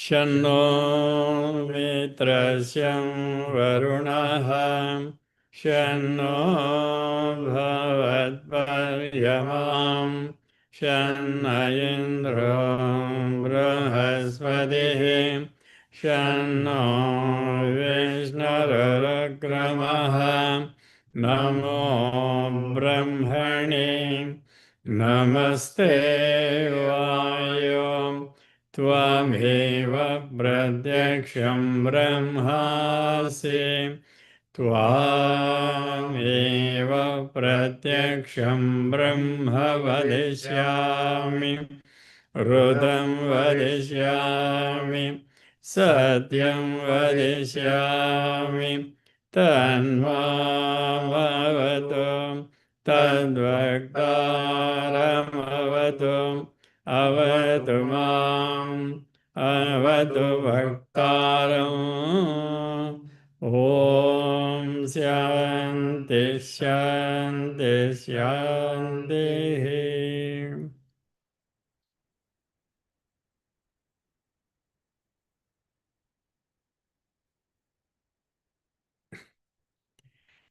शन्नो मित्रस्यं वरुणः शन्नो भवत्पर्यमां शन्न इन्द्रो बृहस्पतिः शन्नो विष्णुरुक्रमः नमो ब्रह्मणे नमस्ते वायो त्वमेव प्रत्यक्षं ब्रह्मासि त्वामेव प्रत्यक्षं ब्रह्म वदिष्यामि ऋतं वदिष्यामि सत्यं वदिष्यामि तन्मामवतु तद्वक्तारमवतु अवतु माम् अवतु वक्तारम् ॐ शान्ति शान्ति शान्तिः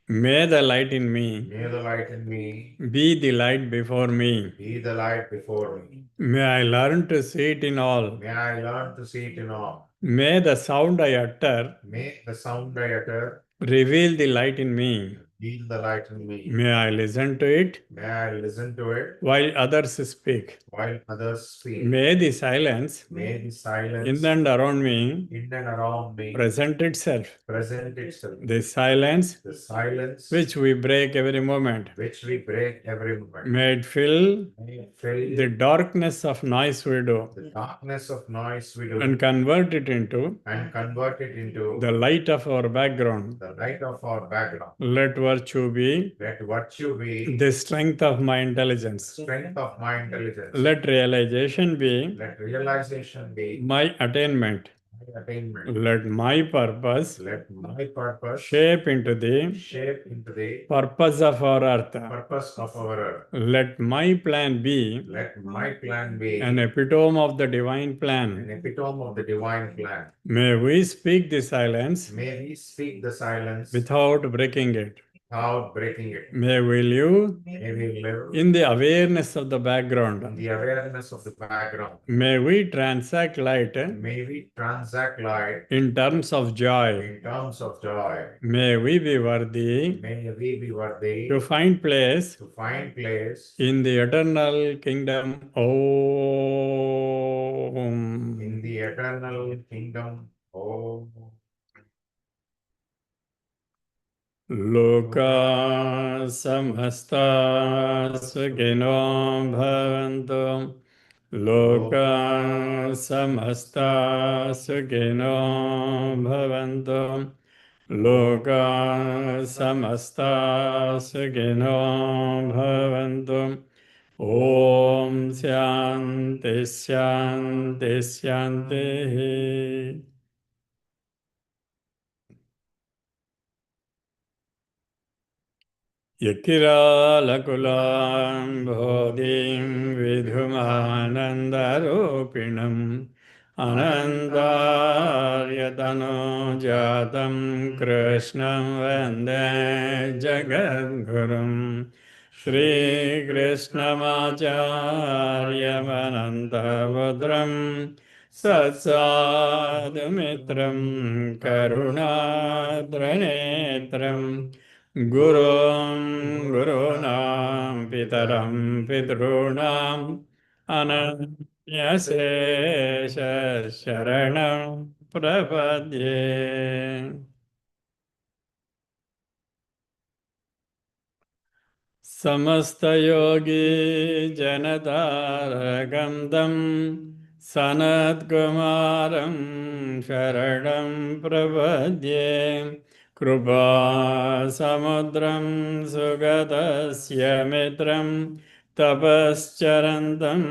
May the light in me May the light in me be the light before me. be the light before me. May I learn to see it in all. May I learn to see it in all. May the sound I utter May the sound I utter reveal the light in me. reveal the light in me. May I listen to it May I listen to it while others speak. while others speak. May the silence May the silence in and around me in and around me present itself. present itself. The silence The silence which we break every moment. which we break every moment. May it fill May it fill the darkness of noise we do the darkness of noise we do and convert it into and convert it into the light of our background. the light of our background. Let virtue be Let virtue be the strength of my intelligence. strength of my intelligence. Let realization be Let realization be my attainment. my attainment. Let my purpose Let my purpose shape into the shape into the purpose of our earth. purpose of our earth. Let my plan be Let my plan be an epitome of the divine an plan. epitome of the divine plan. May we speak the silence May we speak the silence without breaking it. without breaking it. May we live May we live in the awareness of the in background. the awareness of the background. May we transact light May we transact light in terms of joy. in terms of joy. May we be worthy May we be worthy to find place to find place in the eternal kingdom. Om. in the eternal kingdom. Oh, Loka samhasta sukhino bhavantu. Loka samhasta sukhino bhavantu. Loka samhasta sukhino bhavantu. Om Shanti Shanti Shanti. Yakiralakulam bodhim vidhumanandaropinam anandaryatano jatam krishnam vande jagadgurum Shri Krishnamacharya Manantavadram Satsadumitram Karunadranetram Gurum Gurunam Pitaram Pitrunam Ananyasesha Sharanam Prapadye Samastayogi Janatarakam Sanatkumaram Sharanam Prapadye Krupa Samudram Sugatasya Mitram Tapascharantam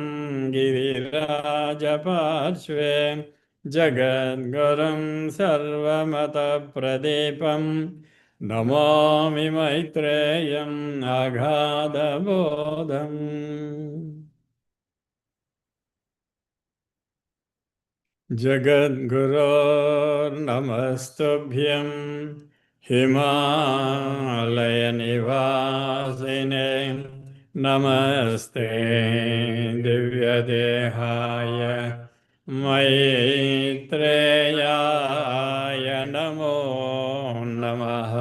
Girirajapashve Jagadgurum Sarvamata Pradipam Namami Maitreyam Agadabodham जगद्गुरोर्नमस्तुभ्यं हिमालयनिवासिने नमस्ते दिव्यदेहाय मैत्रेयाय नमो नमः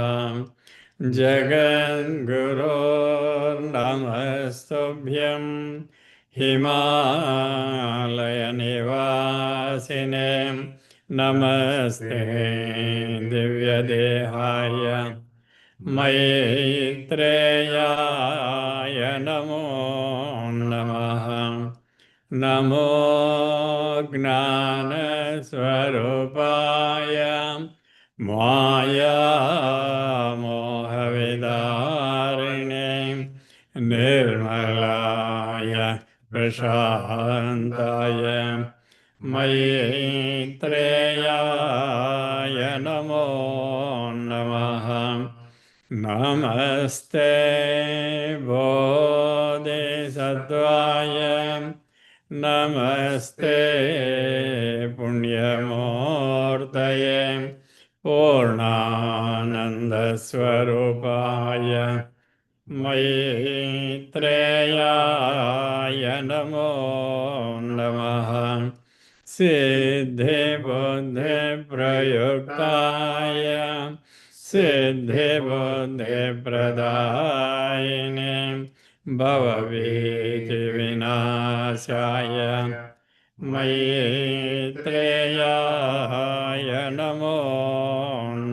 जगद्गुरोर्नमस्तुभ्यं हिमालयनिवासिने नमस्ते दिव्यदेहाय मैत्रेयाय नमो नमः नमो ज्ञानस्वरूपाय मायामोहविदारिणे निर्मलाय प्रशान्ताय मैत्रेयाय नमो नमः नमस्ते बोधिसत्त्वाय नमस्ते पुण्यमूर्तये पूर्णानन्दस्वरूपाय मैत्रेयाय नमो नमः सिद्धिबुद्धिप्रयुक्ताय सिद्धिबुद्धिप्रदायिने भवभीतिविनाशाय मैत्रेयाय नमो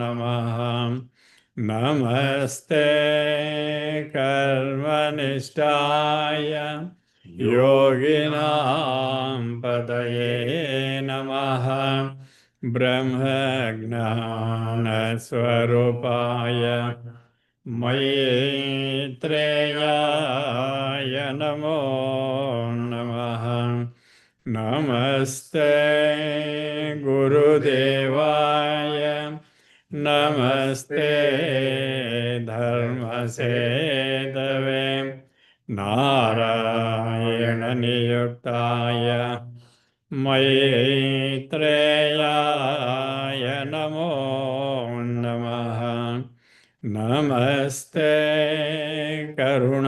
नमः नमस्ते कर्मनिष्ठाय योगिनां पतये नमः ब्रह्मज्ञानस्वरूपाय मैत्रेयाय नमो नमः नमस्ते गुरुदेवाय नमस्ते धर्मसेतवे नारायणनियुक्ताय मैत्रेयाय नमो नमः नमस्ते करुणासिन्धो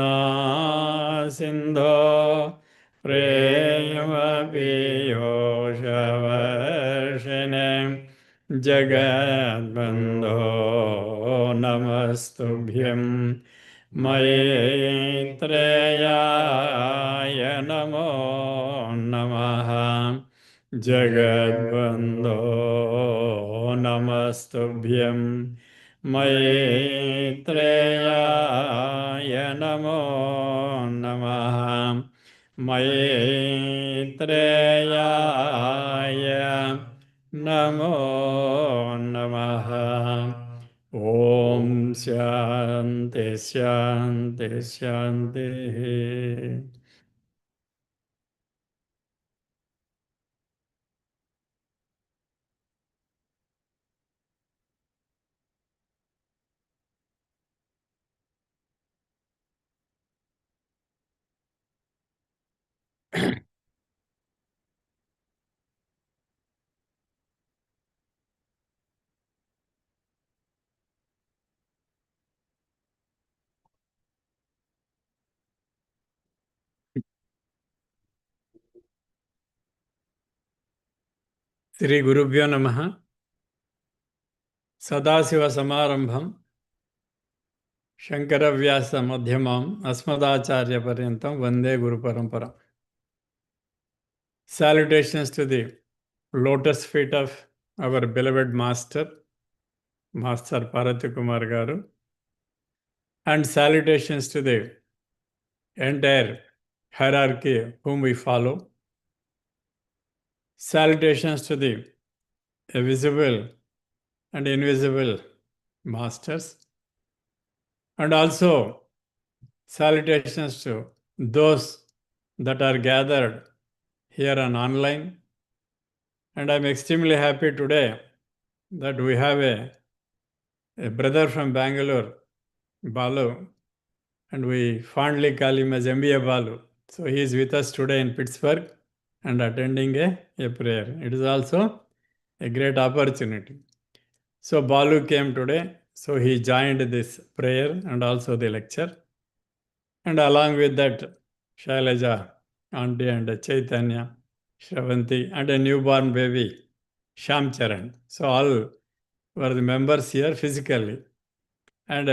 प्रेमपीयूषवर्षिणे जगद्बन्धो नमस्तुभ्यं मैत्रेयाय नमो नमः जगद्बन्धो नमस्तुभ्यं मैत्रेयाय नमो नमः मैत्रेयाय नमो नमः ॐ शान्ति शान्ति शान्तिः श्री गुरुभ्यो नमः सदाशिवसमारम्भं शङ्करव्यासमध्यमाम् अस्मदाचार्यपर्यन्तं वन्दे गुरुपरम्परा. Salutations to the lotus feet of our beloved Master, Master Parati Kumar Garu, and salutations to the entire hierarchy whom we follow. Salutations to the visible and invisible masters, and also salutations to those that are gathered here on online. And I'm extremely happy today that we have a brother from Bangalore, Balu, and we fondly call him as MBA Balu. So he is with us today in Pittsburgh, and attending a prayer. It is also a great opportunity. So Balu came today, so he joined this prayer and also the lecture. And along with that, Shailaja, Auntie and Chaitanya, Shravanti, and a newborn baby, Sham Charan. So all were the members here physically. And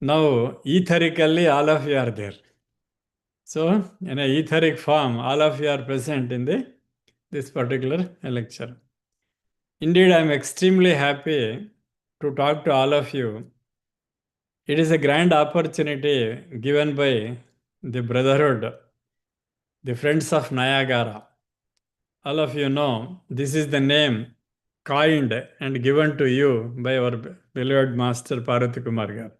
now etherically all of you are there. So in a etheric form, all of you are present in this particular lecture. Indeed, I am extremely happy to talk to all of you. It is a grand opportunity given by the Brotherhood, the Friends of Niagara. All of you know this is the name coined and given to you by our beloved Master Parvati Kumar Garu.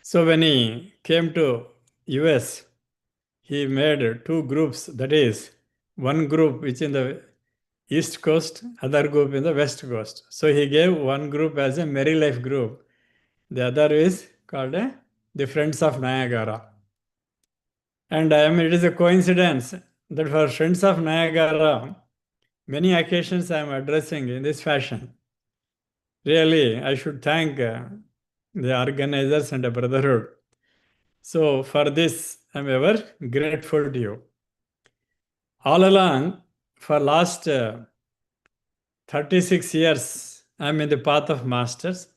So when he came to US, he made two groups, that is, one group which in the East Coast, other group in the West Coast. So he gave one group as a Merry Life group. The other is called the Friends of Niagara. And it is a coincidence that for Friends of Niagara, many occasions I am addressing in this fashion. Really, I should thank the organizers and the Brotherhood. So for this, I am ever grateful to you. All along, for last 36 years, I am in the path of Masters.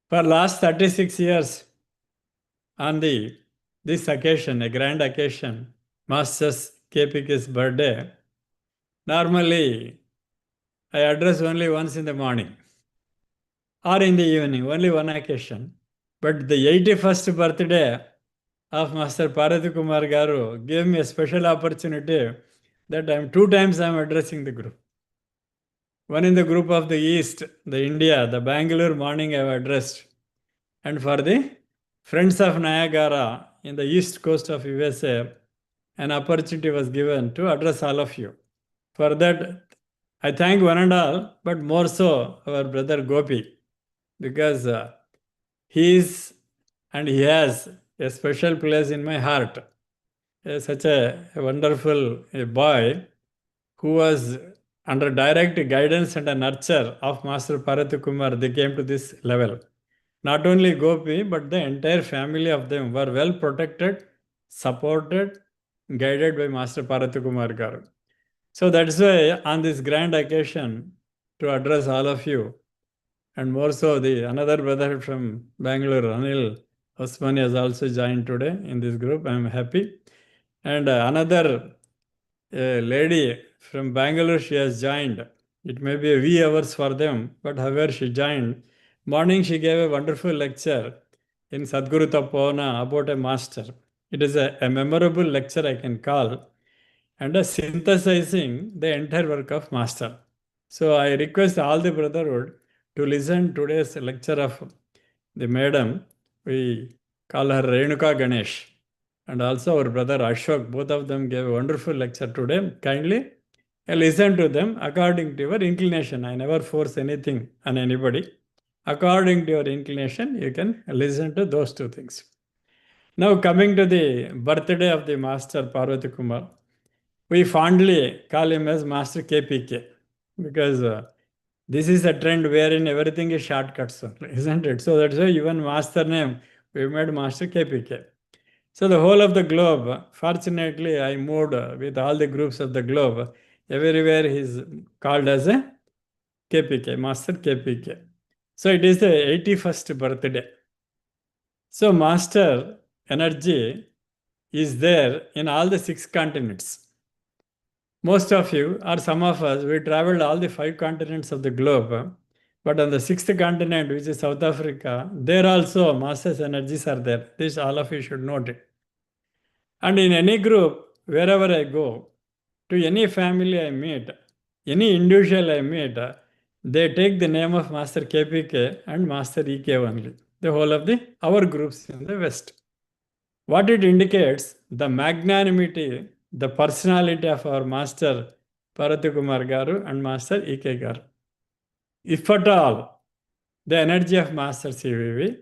For last 36 years, on this occasion, a grand occasion, Master's KPK's birthday, normally I address only once in the morning or in the evening, only one occasion. But the 81st birthday of Master Parvati Kumar Garu gave me a special opportunity that two times I am addressing the group. One in the group of the East, the India, the Bangalore morning I have addressed. And for the Friends of Niagara in the East Coast of USA, an opportunity was given to address all of you. For that, I thank one and all, but more so our brother Gopi, because he is and he has a special place in my heart. Such a wonderful boy who was under direct guidance and a nurture of Master Parvati Kumar, they came to this level. Not only Gopi, but the entire family of them were well protected, supported, guided by Master Parvati Kumar Garu. So that's why on this grand occasion to address all of you, and more so the another brother from Bangalore, Anil Osmani, has also joined today in this group. I am happy. And another lady from Bangalore, she has joined. It may be a wee hours for them, but however she joined. Morning she gave a wonderful lecture in Sadguru Tapona about a master. It is a memorable lecture I can call, and a synthesizing the entire work of master. So I request all the brotherhood to listen today's lecture of the madam. We call her Renuka Ganesh. And also our brother Ashok, both of them gave a wonderful lecture today. Kindly listen to them according to your inclination. I never force anything on anybody. According to your inclination, you can listen to those two things. Now coming to the birthday of the Master Parvati Kumar, we fondly call him as Master KPK because this is a trend wherein everything is shortcuts, isn't it? So that's why even master name, we made Master KPK. So the whole of the globe, fortunately, I moved with all the groups of the globe. Everywhere he's called as a KPK, Master KPK. So it is the 81st birthday. So Master energy is there in all the 6 continents. Most of you, or some of us, we traveled all the 5 continents of the globe. But on the 6th continent, which is South Africa, there also Master's energies are there. This all of you should note it. And in any group, wherever I go, to any family I meet, any individual I meet, they take the name of Master KPK and Master EK only, the whole of our groups in the West. What it indicates, the magnanimity, the personality of our Master Parvati Kumar Garu and Master EK Garu. If at all, the energy of Master CVV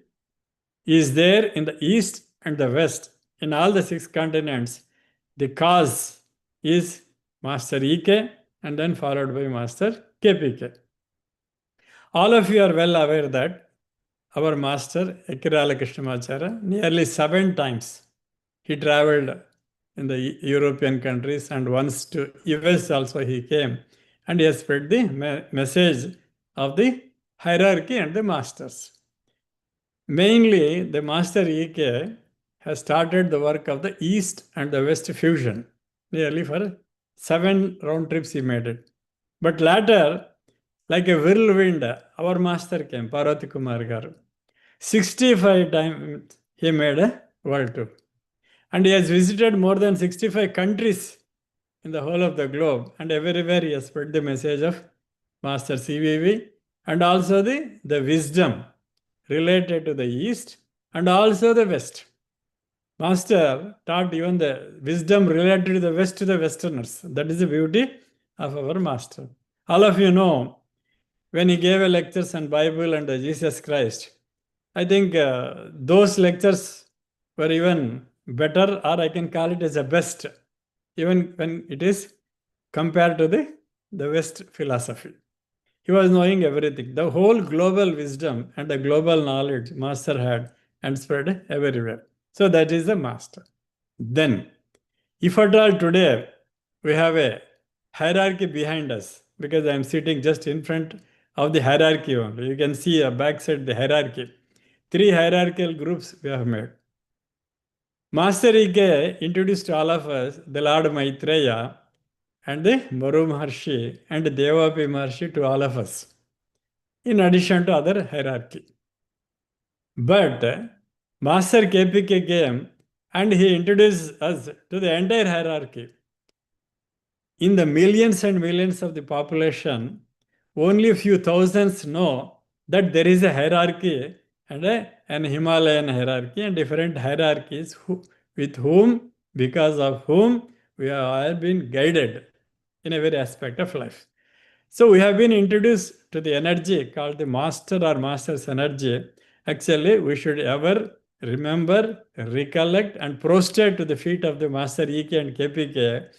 is there in the East and the West, in all the 6 continents, The cause is Master EK and then followed by Master KPK. All of you are well aware that our Master Ekirala Krishnamacharya nearly 7 times he traveled in the European countries and once to US also he came and he has spread the message of the hierarchy and the masters. Mainly, the Master EK has started the work of the East and the West fusion. Nearly for 7 round trips he made it. But later, like a whirlwind, our master came, Parvati Kumar Garu. 65 times he made a world tour. And he has visited more than 65 countries in the whole of the globe. And everywhere he has spread the message of Master CVV and also the wisdom related to the East and also the West. Master taught even the wisdom related to the West to the Westerners. That is the beauty of our Master. All of you know, when he gave a lectures on Bible and Jesus Christ, I think those lectures were even better, or I can call it as the best, even when it is compared to the West philosophy. He was knowing everything. The whole global wisdom and the global knowledge Master had and spread everywhere. So that is the Master. Then, if at all today we have a hierarchy behind us, because I am sitting just in front of the hierarchy only. You can see a backside the hierarchy. 3 hierarchical groups we have made. Master Ike introduced to all of us the Lord Maitreya and the Maru Maharshi and Devapi Maharshi to all of us, in addition to other hierarchy. But Master KPK came and he introduced us to the entire hierarchy. In the millions and millions of the population, only a few thousands know that there is a hierarchy and an Himalayan hierarchy and different hierarchies with whom, because of whom, we have all been guided in every aspect of life. So we have been introduced to the energy called the master or master's energy. Actually, we should ever remember, recollect, and prostrate to the feet of the master EK and KPK.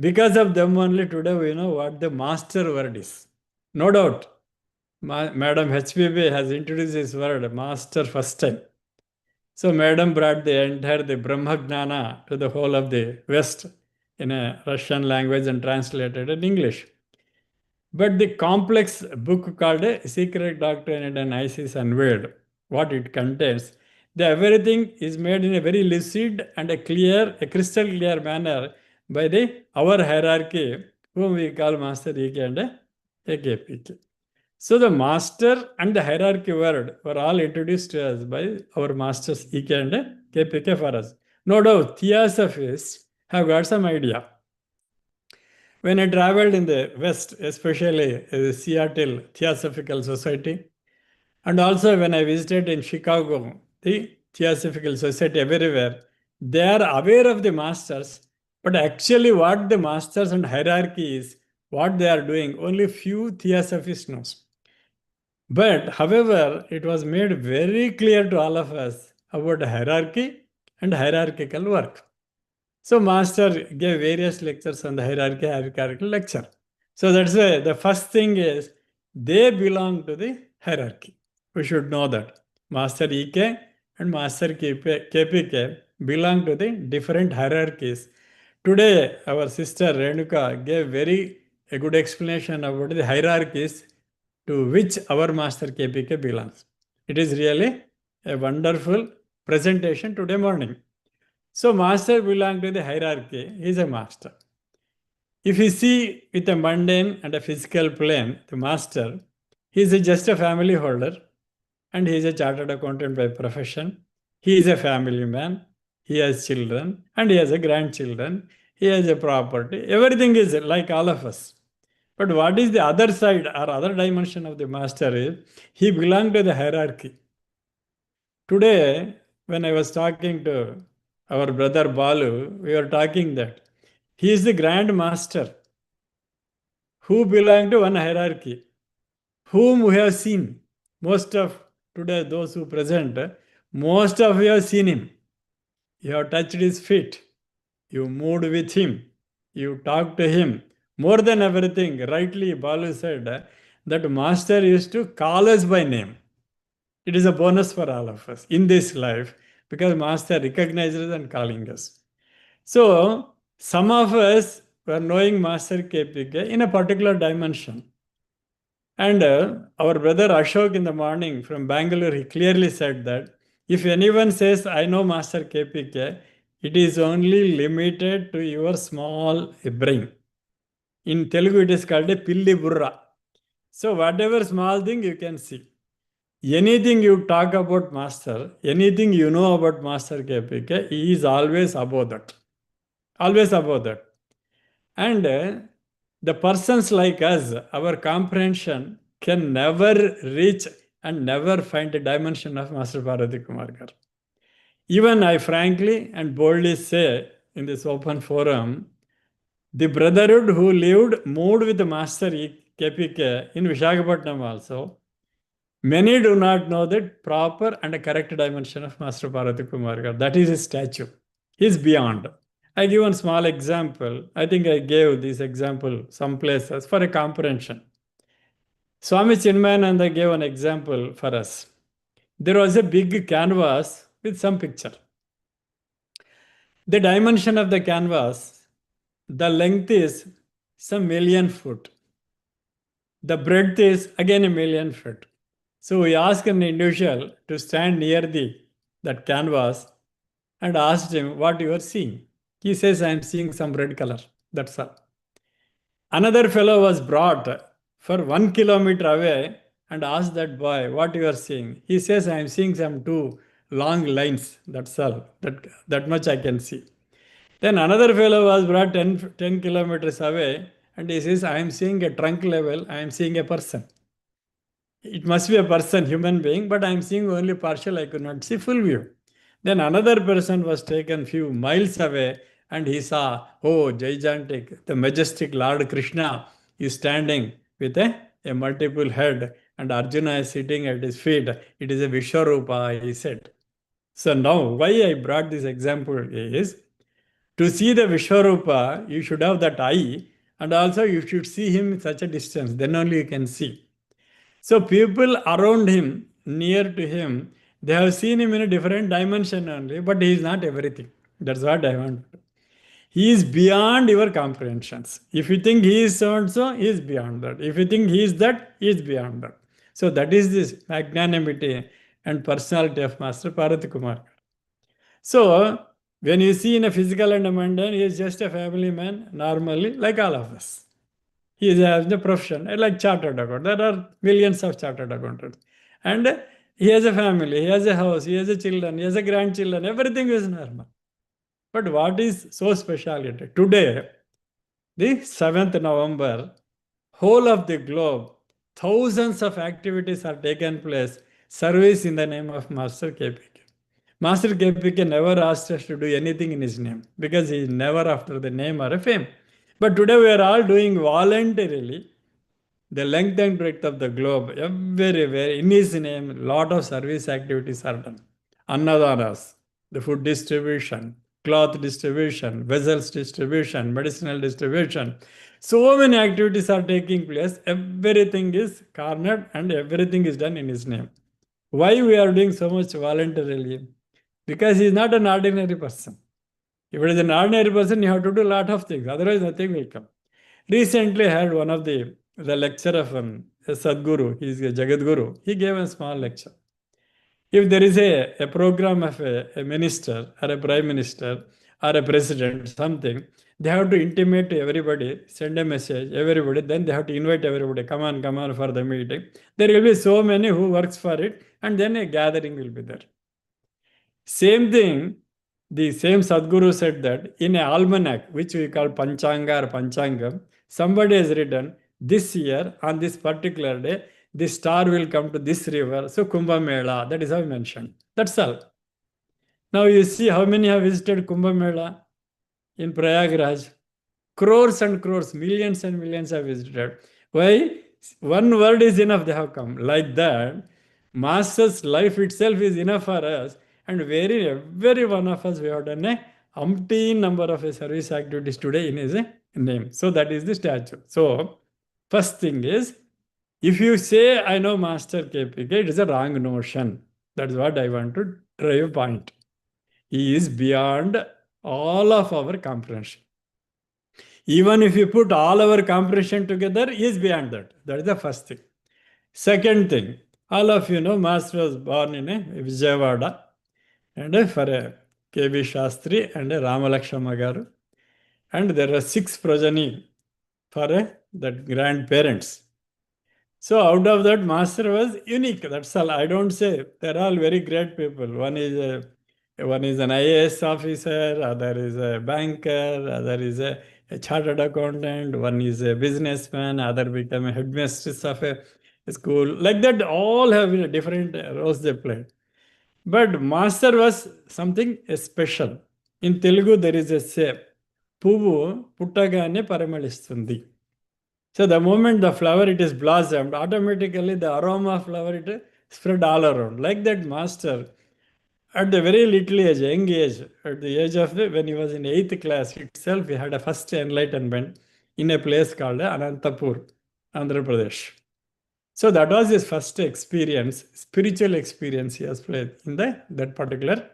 Because of them only today we know what the master word is. No doubt, Madam HPB has introduced this word, master, first time. So Madam brought the Brahma Gnana to the whole of the West in a Russian language and translated in English. But the complex book called a Secret Doctrine and Isis Unveiled, what it contains, everything is made in a very lucid and a crystal clear manner by our hierarchy, whom we call Master EK and KPK. So the master and the hierarchy word were all introduced to us by our masters EK and KPK for us. No doubt, theosophists have got some idea. When I traveled in the West, especially the Seattle Theosophical Society, and also when I visited in Chicago, the Theosophical Society everywhere, they are aware of the masters, but actually what the masters and hierarchy is, what they are doing, only few Theosophists knows. But however, it was made very clear to all of us about hierarchy and hierarchical work. So Master gave various lectures on the hierarchical lecture. So that's why the first thing is they belong to the hierarchy. We should know that. Master EK and Master KPK belong to the different hierarchies. Today, our sister Renuka gave a good explanation about the hierarchies to which our Master KPK belongs. It is really a wonderful presentation today morning. So master belongs to the hierarchy. He is a master. If you see with a mundane and a physical plane, the master, he is just a family holder and he is a chartered accountant by profession. He is a family man. He has children and he has a grandchildren. He has a property. Everything is like all of us. But what is the other side or other dimension of the master is he belongs to the hierarchy. Today, when I was talking to our brother Balu, we were talking that he is the grand master who belong to one hierarchy, whom we have seen. Most of today, those who present, most of you have seen him. You have touched his feet. You moved with him. You talked to him. More than everything, rightly Balu said that master used to call us by name. It is a bonus for all of us in this life because master recognizes and calling us. So some of us were knowing Master KPK in a particular dimension. And our brother Ashok in the morning from Bangalore, he clearly said that if anyone says, I know Master KPK, it is only limited to your small brain. In Telugu, it is called a pilli burra. So, whatever small thing you can see. Anything you talk about Master, anything you know about Master KPK, he is always above that. Always above that. And the persons like us, our comprehension can never reach and never find a dimension of Master Parvati Kumar Gar. Even I frankly and boldly say in this open forum, the brotherhood who moved with Master KPK in Visakhapatnam also, many do not know the proper and correct dimension of Master Parvati Kumar Gar. That is his statue. He is beyond. I give one small example. I think I gave this example some places for a comprehension. Swami Chinmayananda gave an example for us. There was a big canvas with some picture. The dimension of the canvas, the length is some million foot. The breadth is again a million foot. So we asked an individual to stand near that canvas and asked him what you are seeing. He says, I am seeing some red color. That's all. Another fellow was brought for 1 kilometer away and asked that boy, what you are seeing? He says, I am seeing some two long lines. That's all. That much I can see. Then another fellow was brought 10 kilometers away and he says, I am seeing a trunk level. I am seeing a person. It must be a person, human being, but I am seeing only partial. I could not see full view. Then another person was taken few miles away and he saw, oh, gigantic, the majestic Lord Krishna is standing with a multiple head and Arjuna is sitting at his feet. It is a Vishwarupa, he said. So now why I brought this example is to see the Vishwarupa, you should have that eye and also you should see him at such a distance. Then only you can see. So people around him, near to him, they have seen him in a different dimension only, but he is not everything. That's what I want. He is beyond your comprehensions. If you think he is so and so, he is beyond that. If you think he is that, he is beyond that. So that is this magnanimity and personality of Master Parvati Kumar. So when you see in a physical and a mundane, he is just a family man, normally, like all of us. He has the profession, like chartered accountant. There are millions of chartered accountants. And he has a family, he has a house, he has a children, he has a grandchildren, everything is normal. But what is so speciality? Today, the 7th November, whole of the globe, thousands of activities are taken place, service in the name of Master KPK. Master KPK never asked us to do anything in his name because he is never after the name or a fame. But today we are all doing voluntarily the length and breadth of the globe, everywhere in his name, lot of service activities are done. Annadanas, the food distribution, cloth distribution, vessels distribution, medicinal distribution. So many activities are taking place. Everything is cornered and everything is done in his name. Why we are doing so much voluntarily? Because he is not an ordinary person. If it is an ordinary person, you have to do a lot of things. Otherwise, nothing will come. Recently, I had one of the lecture of a Sadguru, he is a Jagat Guru. He gave a small lecture. If there is a program of a minister or a prime minister or a president, something, they have to intimate to everybody, send a message, everybody, then they have to invite everybody, come on for the meeting. There will be so many who works for it, and then a gathering will be there. Same thing, the same Sadguru said that in an almanac, which we call Panchanga or Panchangam, somebody has written, this year, on this particular day, this star will come to this river, so Kumbh Mela, that is how mentioned. That's all. Now you see how many have visited Kumbh Mela in Prayagraj. Crores and crores, millions and millions have visited. Why? One word is enough, they have come. Like that, Master's life itself is enough for us. And every one of us, we have done a umpteen number of service activities today in his name. So that is the statue. So first thing is, if you say I know Master KPK, it is a wrong notion. That's what I want to drive a point. He is beyond all of our comprehension. Even if you put all our comprehension together, he is beyond that. That is the first thing. Second thing, all of you know, Master was born in Vijayawada, and for K.B. Shastri and Rama Garu. And there are 6 progeny for the grandparents. So out of that, Master was unique. That's all. I don't say they're all very great people. One is an IAS officer, other is a banker, other is a chartered accountant, one is a businessman, other become a headmistress of a school. Like that, all have different roles they played. But Master was something special. In Telugu, there is a say, Puvu puttagane paramalistundi. So the moment the flower it is blossomed, automatically the aroma of flower it spread all around. Like that Master, at the very little age, young age, at the age of when he was in 8th class itself, he had a first enlightenment in a place called Anantapur, Andhra Pradesh. So that was his first experience, spiritual experience he has played in that particular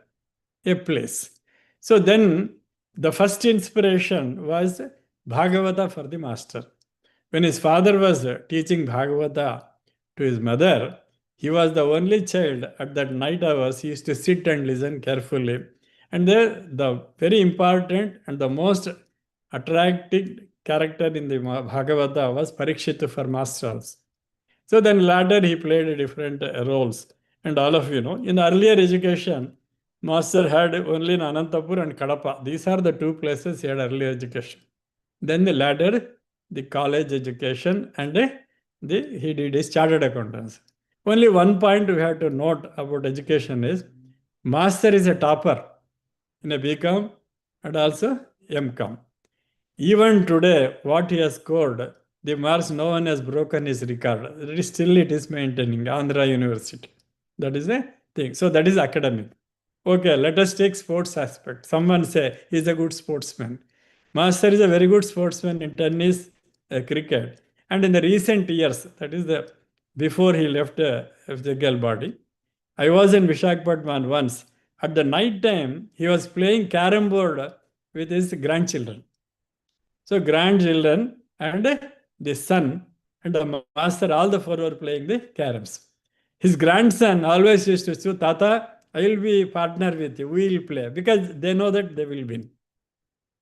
place. So then the first inspiration was Bhagavata for the Master. When his father was teaching Bhagavata to his mother, he was the only child at that night hours. He used to sit and listen carefully. And the very important and the most attractive character in the Bhagavata was Parikshit for Masters. So then later he played different roles. And all of you know, in earlier education, Master had only in Anantapur and Kadapa. These are the 2 places he had earlier education. Then the latter, the college education, and he did his chartered accountants. Only one point we have to note about education is Master is a topper in a BCom and also MCom. Even today, what he has scored, the marks, no one has broken his record. It is maintaining Andhra University. That is the thing. So that is academic. Okay, let us take sports aspect. Someone say he's a good sportsman. Master is a very good sportsman in tennis, cricket. And in the recent years, that is before he left the girl body, I was in Vishakhapatnam once. At the night time, he was playing carom board with his grandchildren. So grandchildren and the son and the master, all the 4 were playing the caroms. His grandson always used to say, Tata, I will be partner with you. We will play because they know that they will win.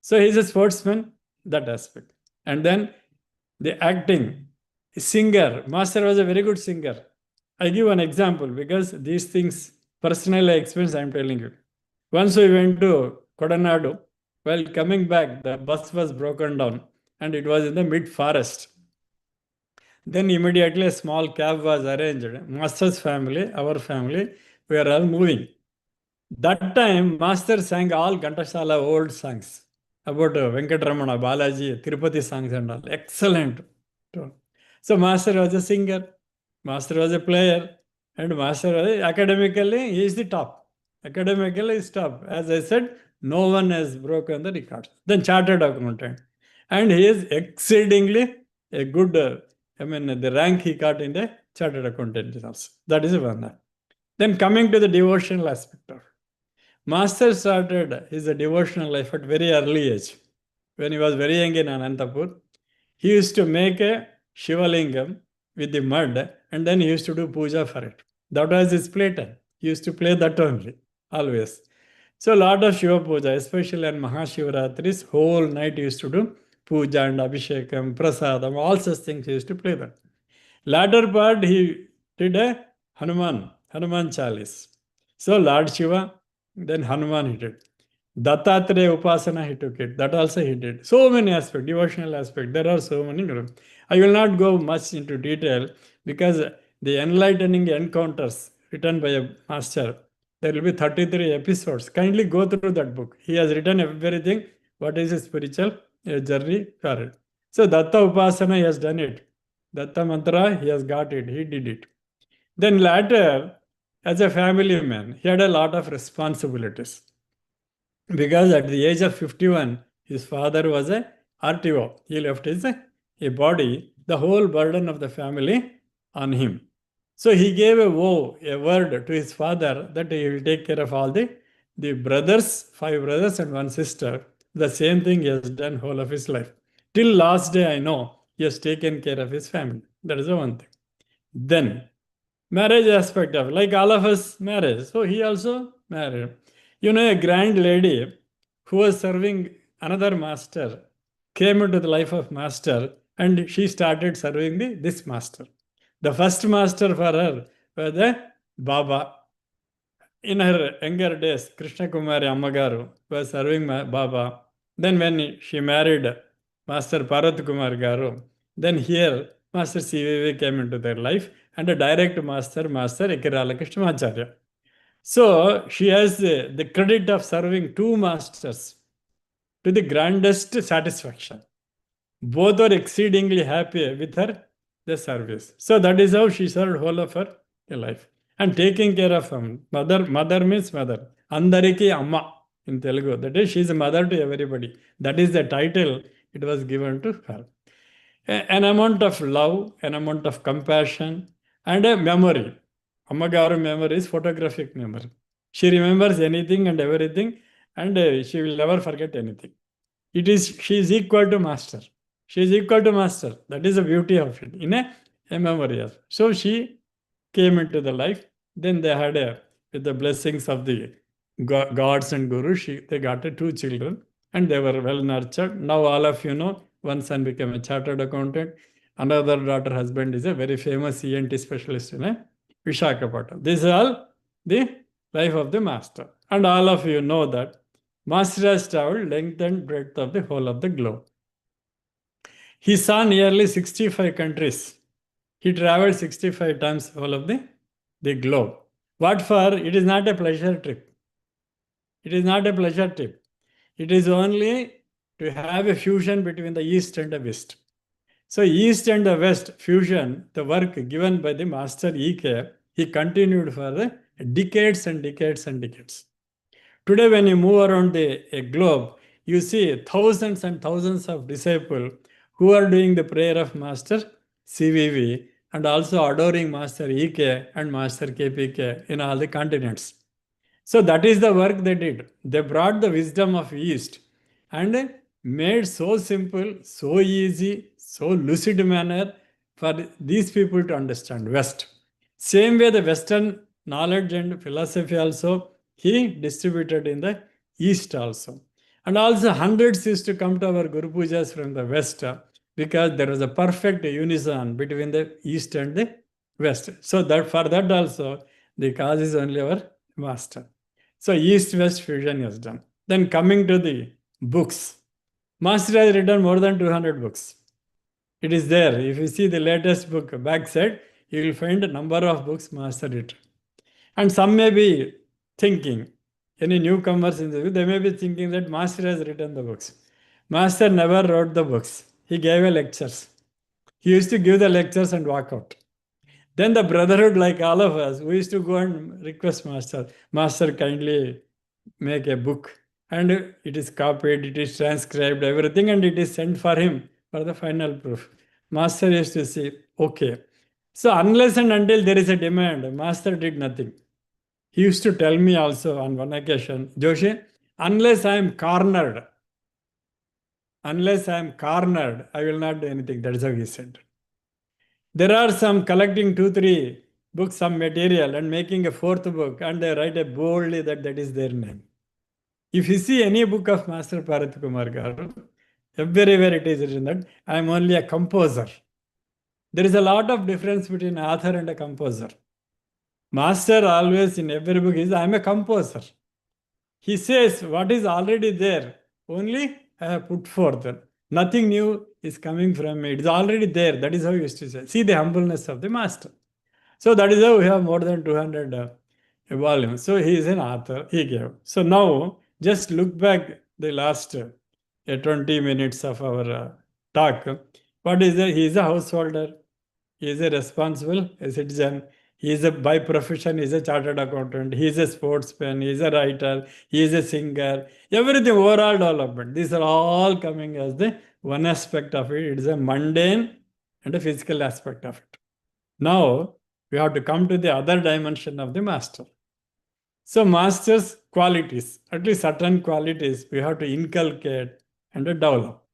So he's a sportsman, that aspect. And then the acting, singer. Master was a very good singer. I give an example because these things, personally experience, I am telling you. Once we went to Kodanadu. While coming back, the bus was broken down and it was in the mid-forest. Then immediately a small cab was arranged. Master's family, our family, we are all moving. That time, Master sang all Ghantashala old songs about Venkatramana, Balaji, Tirupati songs and all. Excellent. So Master was a singer, Master was a player, and Master was academically, he is the top. Academically, is top. As I said, no one has broken the records. Then chartered accountant. And he is exceedingly a good, the rank he got in the chartered accountant also. That is one. Then coming to the devotional aspect of it. Master started his devotional life at very early age. When he was very young in Anantapur, he used to make a Shivalingam with the mud and then he used to do puja for it. That was his playtime. He used to play that only, always. So a lot of Shiva puja, especially on Mahashivratris, whole night he used to do puja and Abhishekam, Prasadam, all such things he used to play that. Latter part he did a Hanuman Chalis. So Lord Shiva, then Hanuman he did. Dattatreya Upasana he took it. That also he did. So many aspects, devotional aspects. There are so many. I will not go much into detail because the enlightening encounters written by a master, there will be 33 episodes. Kindly go through that book. He has written everything. What is a spiritual journey for it. So Datta Upasana, he has done it. Datta Mantra, he has got it. He did it. Then later, as a family man, he had a lot of responsibilities. because at the age of 51, his father was a RTO. He left his a body, the whole burden of the family on him. So he gave a vow, a word to his father that he will take care of all the brothers, 5 brothers and 1 sister. The same thing he has done whole of his life. Till last day, I know he has taken care of his family. That is the one thing. Then marriage aspect of like all of us marriage. So he also married. You know, a grand lady who was serving another master came into the life of master and she started serving this master. The first master for her was the Baba. In her younger days, Krishna Kumari Ammagaru was serving Baba. Then when she married Master Parath Kumar Garu, then here Master CVV came into their life and a direct master, Master Ikirala Krishnamacharya. So she has the credit of serving 2 masters to the grandest satisfaction. Both are exceedingly happy with her the service. So that is how she served whole of her life. And taking care of him. Mother means mother. Andariki Amma in Telugu. That is, she is a mother to everybody. That is the title it was given to her. An amount of love, an amount of compassion, and a memory. Ammagaru memory is photographic memory. She remembers anything and everything, and she will never forget anything. She is equal to master. She is equal to master. That is the beauty of it in a memory. So she came into the life. Then they had with the blessings of the gods and gurus, they got 2 children and they were well nurtured. Now all of you know, one son became a chartered accountant. Another daughter husband is a very famous ENT specialist in Vishakhapatnam. This is all the life of the master. And all of you know that Master has traveled length and breadth of the whole of the globe. He saw nearly 65 countries. He traveled 65 times whole of the globe. What for? It is not a pleasure trip. It is not a pleasure trip. It is only to have a fusion between the East and the West. So East and the West fusion, the work given by the Master E.K., he continued for decades and decades and decades. Today, when you move around the globe, you see thousands and thousands of disciples who are doing the prayer of Master CVV and also adoring Master EK and Master KPK in all the continents. So that is the work they did. They brought the wisdom of East and made so simple, so easy, so lucid manner for these people to understand West. Same way the Western knowledge and philosophy also he distributed in the East also. And also hundreds used to come to our Guru Pujas from the West because there was a perfect unison between the East and the West. So that for that also the cause is only our master. So East-West fusion is done. Then coming to the books. Master has written more than 200 books. It is there. If you see the latest book backside, you will find a number of books Master written. And some may be thinking, any newcomers in the they may be thinking that Master has written the books. Master never wrote the books. He gave a lectures. He used to give the lectures and walk out. Then the brotherhood, like all of us, we used to go and request Master, Master, kindly make a book. And it is copied, it is transcribed, everything, and it is sent for him for the final proof. Master used to say, okay. So unless and until there is a demand, Master did nothing. He used to tell me also on one occasion, Joshi, unless I am cornered, I will not do anything. That is how he said. There are some collecting 2, 3 books, some material, and making a 4th book, and they write it boldly that is their name. If you see any book of Master Parath Kumar Garu, everywhere it is written that I am only a composer. There is a lot of difference between an author and a composer. Master always in every book is I am a composer. He says what is already there, only I have put forth. Nothing new is coming from me. It is already there. That is how he used to say. See the humbleness of the master. So that is how we have more than 200 volumes. So he is an author. He gave. So now just look back the last 20 minutes of our talk. What is that? He is a householder. He is a responsible citizen. He is a by profession, he is a chartered accountant, he is a sportsman, he is a writer, he is a singer, everything, overall development. These are all coming as the one aspect of it. It is a mundane and a physical aspect of it. Now, we have to come to the other dimension of the master. So, master's qualities, at least certain qualities, we have to inculcate and develop.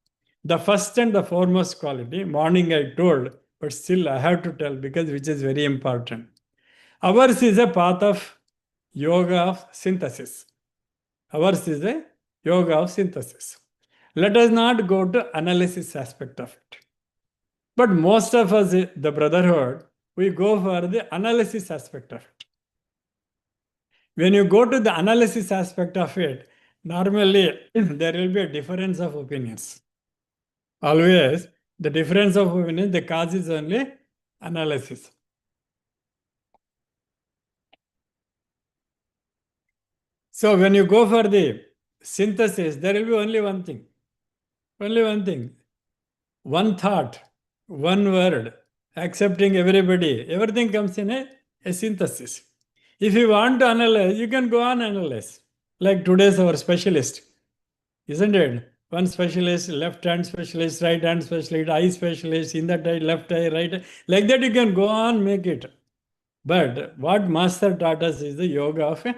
The first and the foremost quality, morning I told, but still I have to tell because which is very important. Ours is a path of yoga of synthesis. Ours is a yoga of synthesis. Let us not go to analysis aspect of it. But most of us, the brotherhood, we go for the analysis aspect of it. When you go to the analysis aspect of it, normally there will be a difference of opinions. Always, the difference of opinion, the cause is only analysis. So when you go for the synthesis, there will be only one thing. Only one thing. One thought, one word, accepting everybody. Everything comes in a synthesis. If you want to analyze, you can go on analyze. Like today's our specialist, isn't it? One specialist, left hand specialist, right hand specialist, eye specialist, in that eye, left eye, right eye. Like that you can go on, make it. But what Master taught us is the yoga of a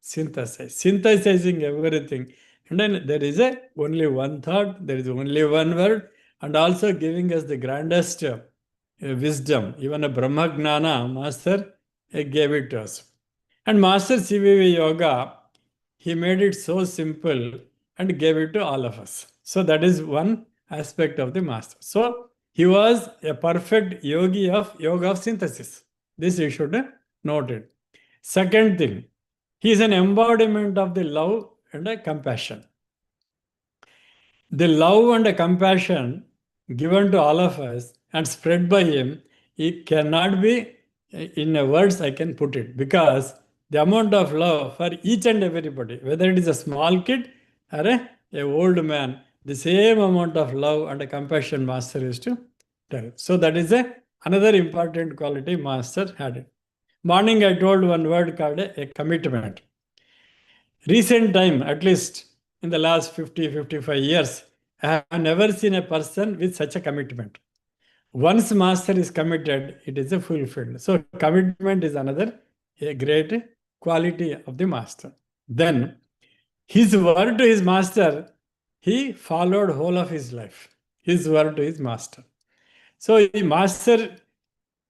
synthesis, synthesizing everything. And then there is only one thought, there is only one word, and also giving us the grandest wisdom. Even a Brahmagnana, Master gave it to us. And Master CVV Yoga, he made it so simple and gave it to all of us. So that is one aspect of the Master. So he was a perfect yogi of yoga of synthesis. This you should note it. Second thing, he is an embodiment of the love and compassion. The love and compassion given to all of us and spread by him, it cannot be in words I can put it, because the amount of love for each and everybody, whether it is a small kid or a old man, the same amount of love and compassion Master used to tell. So that is another important quality Master had it. Morning I told one word called a commitment. Recent time, at least in the last 55 years, I have never seen a person with such a commitment. Once Master is committed, it is a fulfilled. So commitment is another a great quality of the Master. Then his word to his Master, he followed whole of his life. His word to his Master. So the Master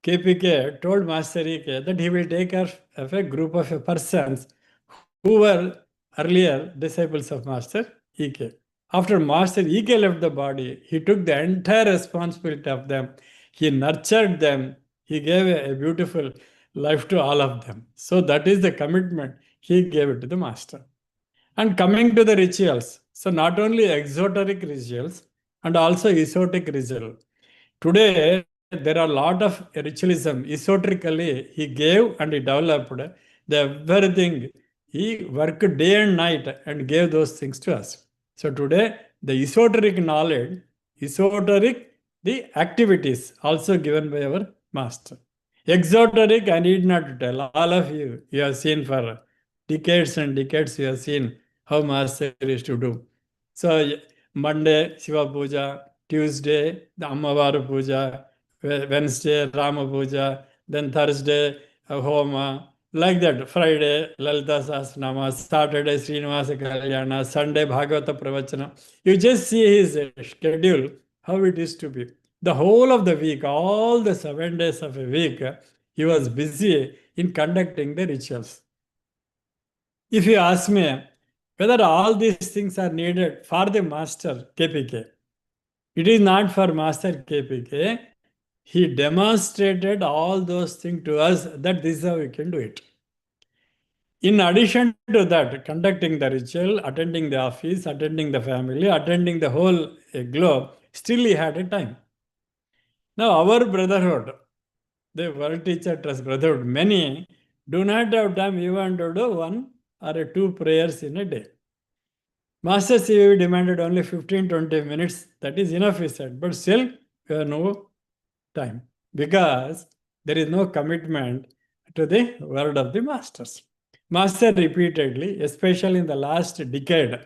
KPK told Master EK that he will take care of a group of persons who were earlier disciples of Master EK. After Master EK left the body, he took the entire responsibility of them. He nurtured them. He gave a beautiful life to all of them. So that is the commitment he gave it to the Master. And coming to the rituals, so not only exoteric rituals and also esoteric rituals. Today, there are a lot of ritualism. Esoterically, he gave and he developed the everything. He worked day and night and gave those things to us. So today, the esoteric knowledge, esoteric, the activities also given by our Master. Exoteric, I need not tell. All of you, you have seen for decades and decades, you have seen how Master used to do. So Monday, Shiva Puja, Tuesday, the Ammavaru Puja, Wednesday, Rama Puja, then Thursday, Homa, like that. Friday, Lalita Sahasranama, Saturday, Srinivasa Kalyana, Sunday, Bhagavata Pravachana. You just see his schedule, how it is to be. The whole of the week, all the 7 days of a week, he was busy in conducting the rituals. If you ask me whether all these things are needed for the Master KPK, it is not for Master KPK. He demonstrated all those things to us that this is how we can do it. In addition to that, conducting the ritual, attending the office, attending the family, attending the whole globe, still he had a time. Now our brotherhood, the World Teacher Trust Brotherhood, many do not have time even to do 1 or 2 prayers in a day. Master CVV demanded only 15-20 minutes. That is enough, he said. But still, we have no time because there is no commitment to the word of the masters. Master repeatedly, especially in the last decade,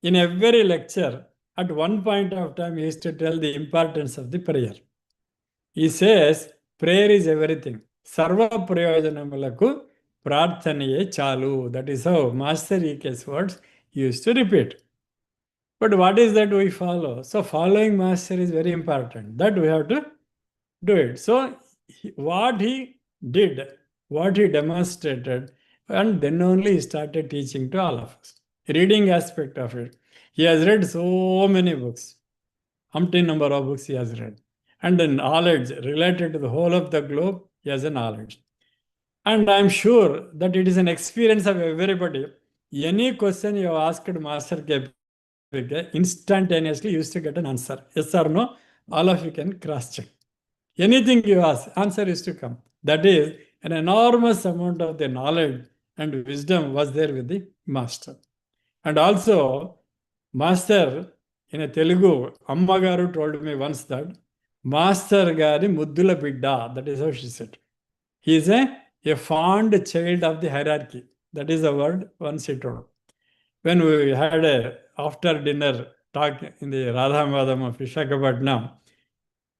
in every lecture, at one point of time, he used to tell the importance of the prayer. He says, prayer is everything. Sarva prayojanamuలకు prarthanaye chalu. That is how Master E.K.'s words he used to repeat. But what is that we follow? So following Master is very important. That we have to do it. So what he did, what he demonstrated, and then only he started teaching to all of us. Reading aspect of it. He has read so many books. Umpteen number of books he has read. And the knowledge related to the whole of the globe, he has a knowledge. And I'm sure that it is an experience of everybody. Any question you asked Master KPK, instantaneously you used to get an answer. Yes or no, all of you can cross-check. Anything you ask, answer is to come. That is, an enormous amount of the knowledge and wisdom was there with the Master. And also, Master in a Telugu, Ammagaru told me once that Master Gari Muddula Bidda, that is how she said. He is a fond child of the hierarchy. That is the word once she told. When we had a after dinner talk in the Radhamadam of Visakhapatnam,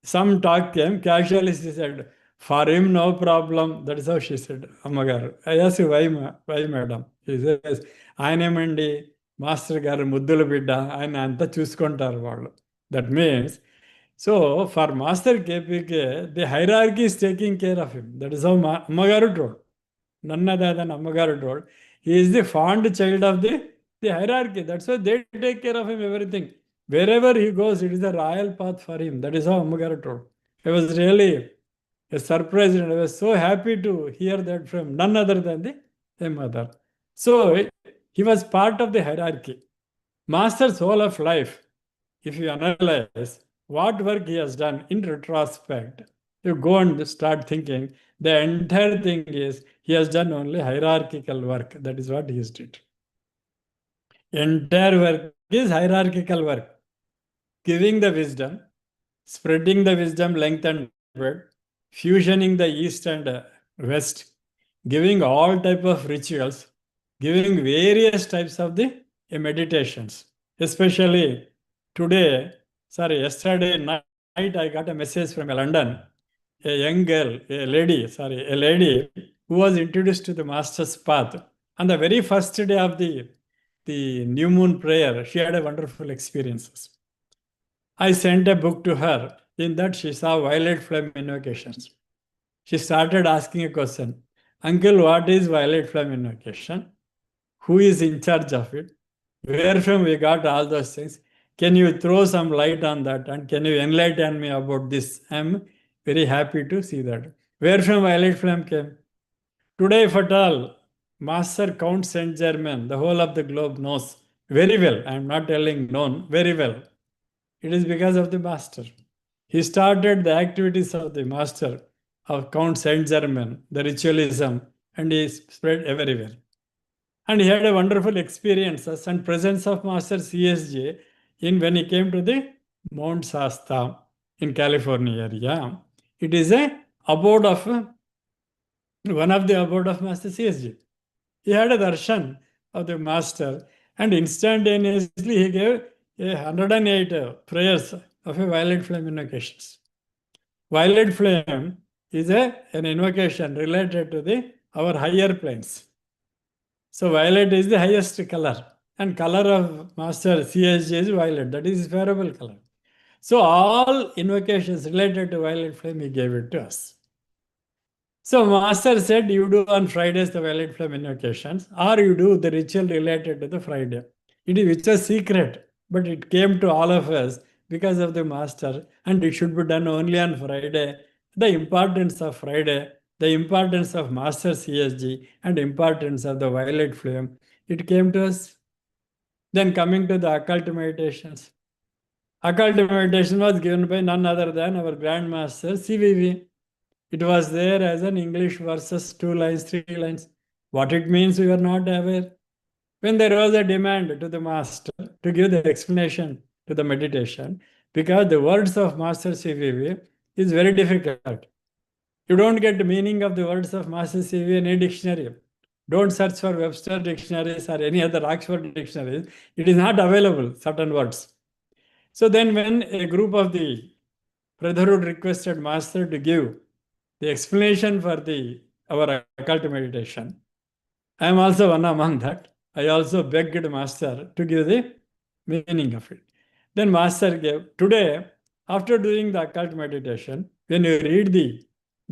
some talk came, casually she said, for him no problem. That is how she said, Ammagaru. I asked you, why madam? He says, ఆయనేమండి master గారు ముద్దుల బిడ్డ ఆయన అంతా చూసుకుంటారు వాళ్ళు. That means, so for Master KPK, the hierarchy is taking care of him. That is how Ammagaru told. None other than Ammagaru told. He is the fond child of the hierarchy. That's why they take care of him, everything. Wherever he goes, it is a royal path for him. That is how Ammagaru told. I was really surprised and I was so happy to hear that from none other than the mother. So he was part of the hierarchy. Master's whole of life, if you analyze what work he has done in retrospect, you go and start thinking, the entire thing is he has done only hierarchical work. That is what he has did. Entire work is hierarchical work. Giving the wisdom, spreading the wisdom length and breadth, fusioning the east and west, giving all type of rituals, giving various types of the meditations. Especially today, yesterday night I got a message from London. A young girl, a lady who was introduced to the Master's path. On the very first day of the new moon prayer, she had a wonderful experiences. I sent a book to her. In that, she saw violet flame invocations. She started asking a question. Uncle, what is violet flame invocation? Who is in charge of it? Where from we got all those things? Can you throw some light on that? And can you enlighten me about this? I'm very happy to see that. Where from violet flame came? Today, if at all, Master Count Saint Germain, the whole of the globe knows very well. I'm not telling known, very well. It is because of the Master. He started the activities of the Master of Count Saint Germain, the ritualism, and he spread everywhere. And he had a wonderful experiences and presence of Master CSJ in when he came to the Mount Shasta in California area. It is a abode of one of the abode of Master CSJ. He had a darshan of the Master, and instantaneously he gave 108 prayers of a violet flame invocations. Violet flame is an invocation related to our higher planes. So violet is the highest color, and color of Master CSJ is violet. That is his favorable color. So all invocations related to violet flame, he gave it to us. So Master said, you do on Fridays the violet flame invocations, or you do the ritual related to the Friday. It's a secret, but it came to all of us because of the Master, and it should be done only on Friday. The importance of Friday, the importance of Master CSG, and importance of the violet flame, it came to us. Then coming to the occult meditations. Occult meditation was given by none other than our Grandmaster CVV. It was there as an English verses, 2 lines, 3 lines. What it means, we were not aware. When there was a demand to the Master to give the explanation to the meditation, because the words of Master CVV is very difficult. You don't get the meaning of the words of Master CV in any dictionary. Don't search for Webster dictionaries or any other Oxford dictionaries. It is not available, certain words. So then when a group of the Brotherhood requested Master to give the explanation for our occult meditation, I am also one among that. I also begged Master to give the meaning of it. Then Master gave. Today, after doing the occult meditation, when you read the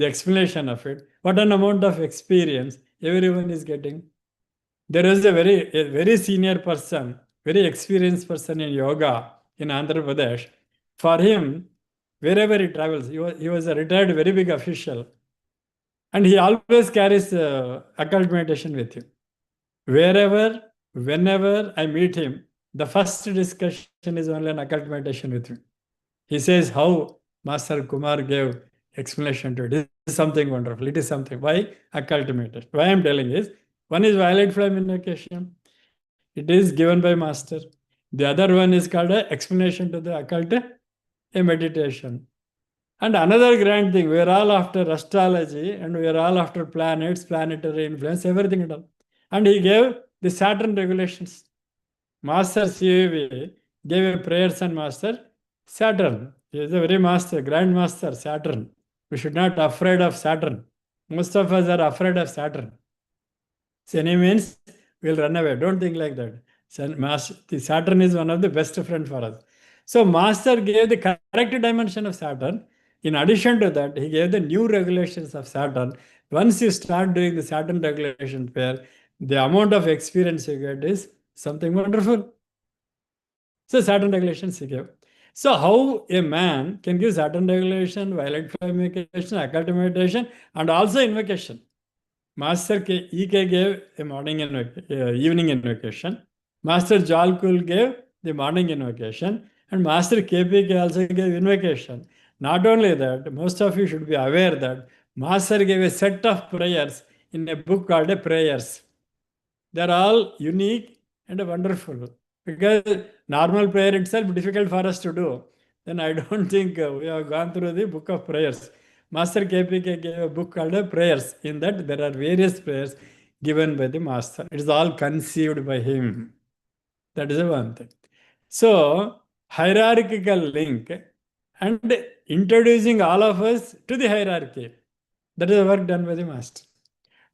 explanation of it, what an amount of experience everyone is getting. There is a very senior person, very experienced person in yoga in Andhra Pradesh. For him, wherever he travels, he was a retired very big official, and he always carries occult meditation with him. Wherever, whenever I meet him, the first discussion is only an occult meditation with me. He says how Master Kumar gave explanation to it. It is something wonderful. It is something. Why? Occult meditation. Why I am telling is, one is violet flame invocation. It is given by Master. The other one is called a explanation to the occult, a meditation. And another grand thing, we are all after astrology and we are all after planets, planetary influence, everything and all. And he gave the Saturn regulations. Master CVV gave a prayers and Master Saturn. He is a very master, grand master, Saturn. We should not afraid of Saturn. Most of us are afraid of Saturn. Shani means we'll run away. Don't think like that. The Saturn is one of the best friend for us. So Master gave the correct dimension of Saturn. In addition to that, he gave the new regulations of Saturn. Once you start doing the Saturn regulation pair, the amount of experience you get is something wonderful. So Saturn regulations he gave. So how a man can give Saturn regulation, violet flame invocation, occult meditation, and also invocation. Master EK gave a evening invocation. Master Jalkul gave the morning invocation. And Master KPK also gave invocation. Not only that, most of you should be aware that Master gave a set of prayers in a book called a Prayers. They're all unique and wonderful. Because normal prayer itself difficult for us to do. Then I don't think we have gone through the book of prayers. Master KPK gave a book called Prayers. In that, there are various prayers given by the Master. It is all conceived by him. That is the one thing. So, hierarchical link and introducing all of us to the hierarchy. That is the work done by the Master.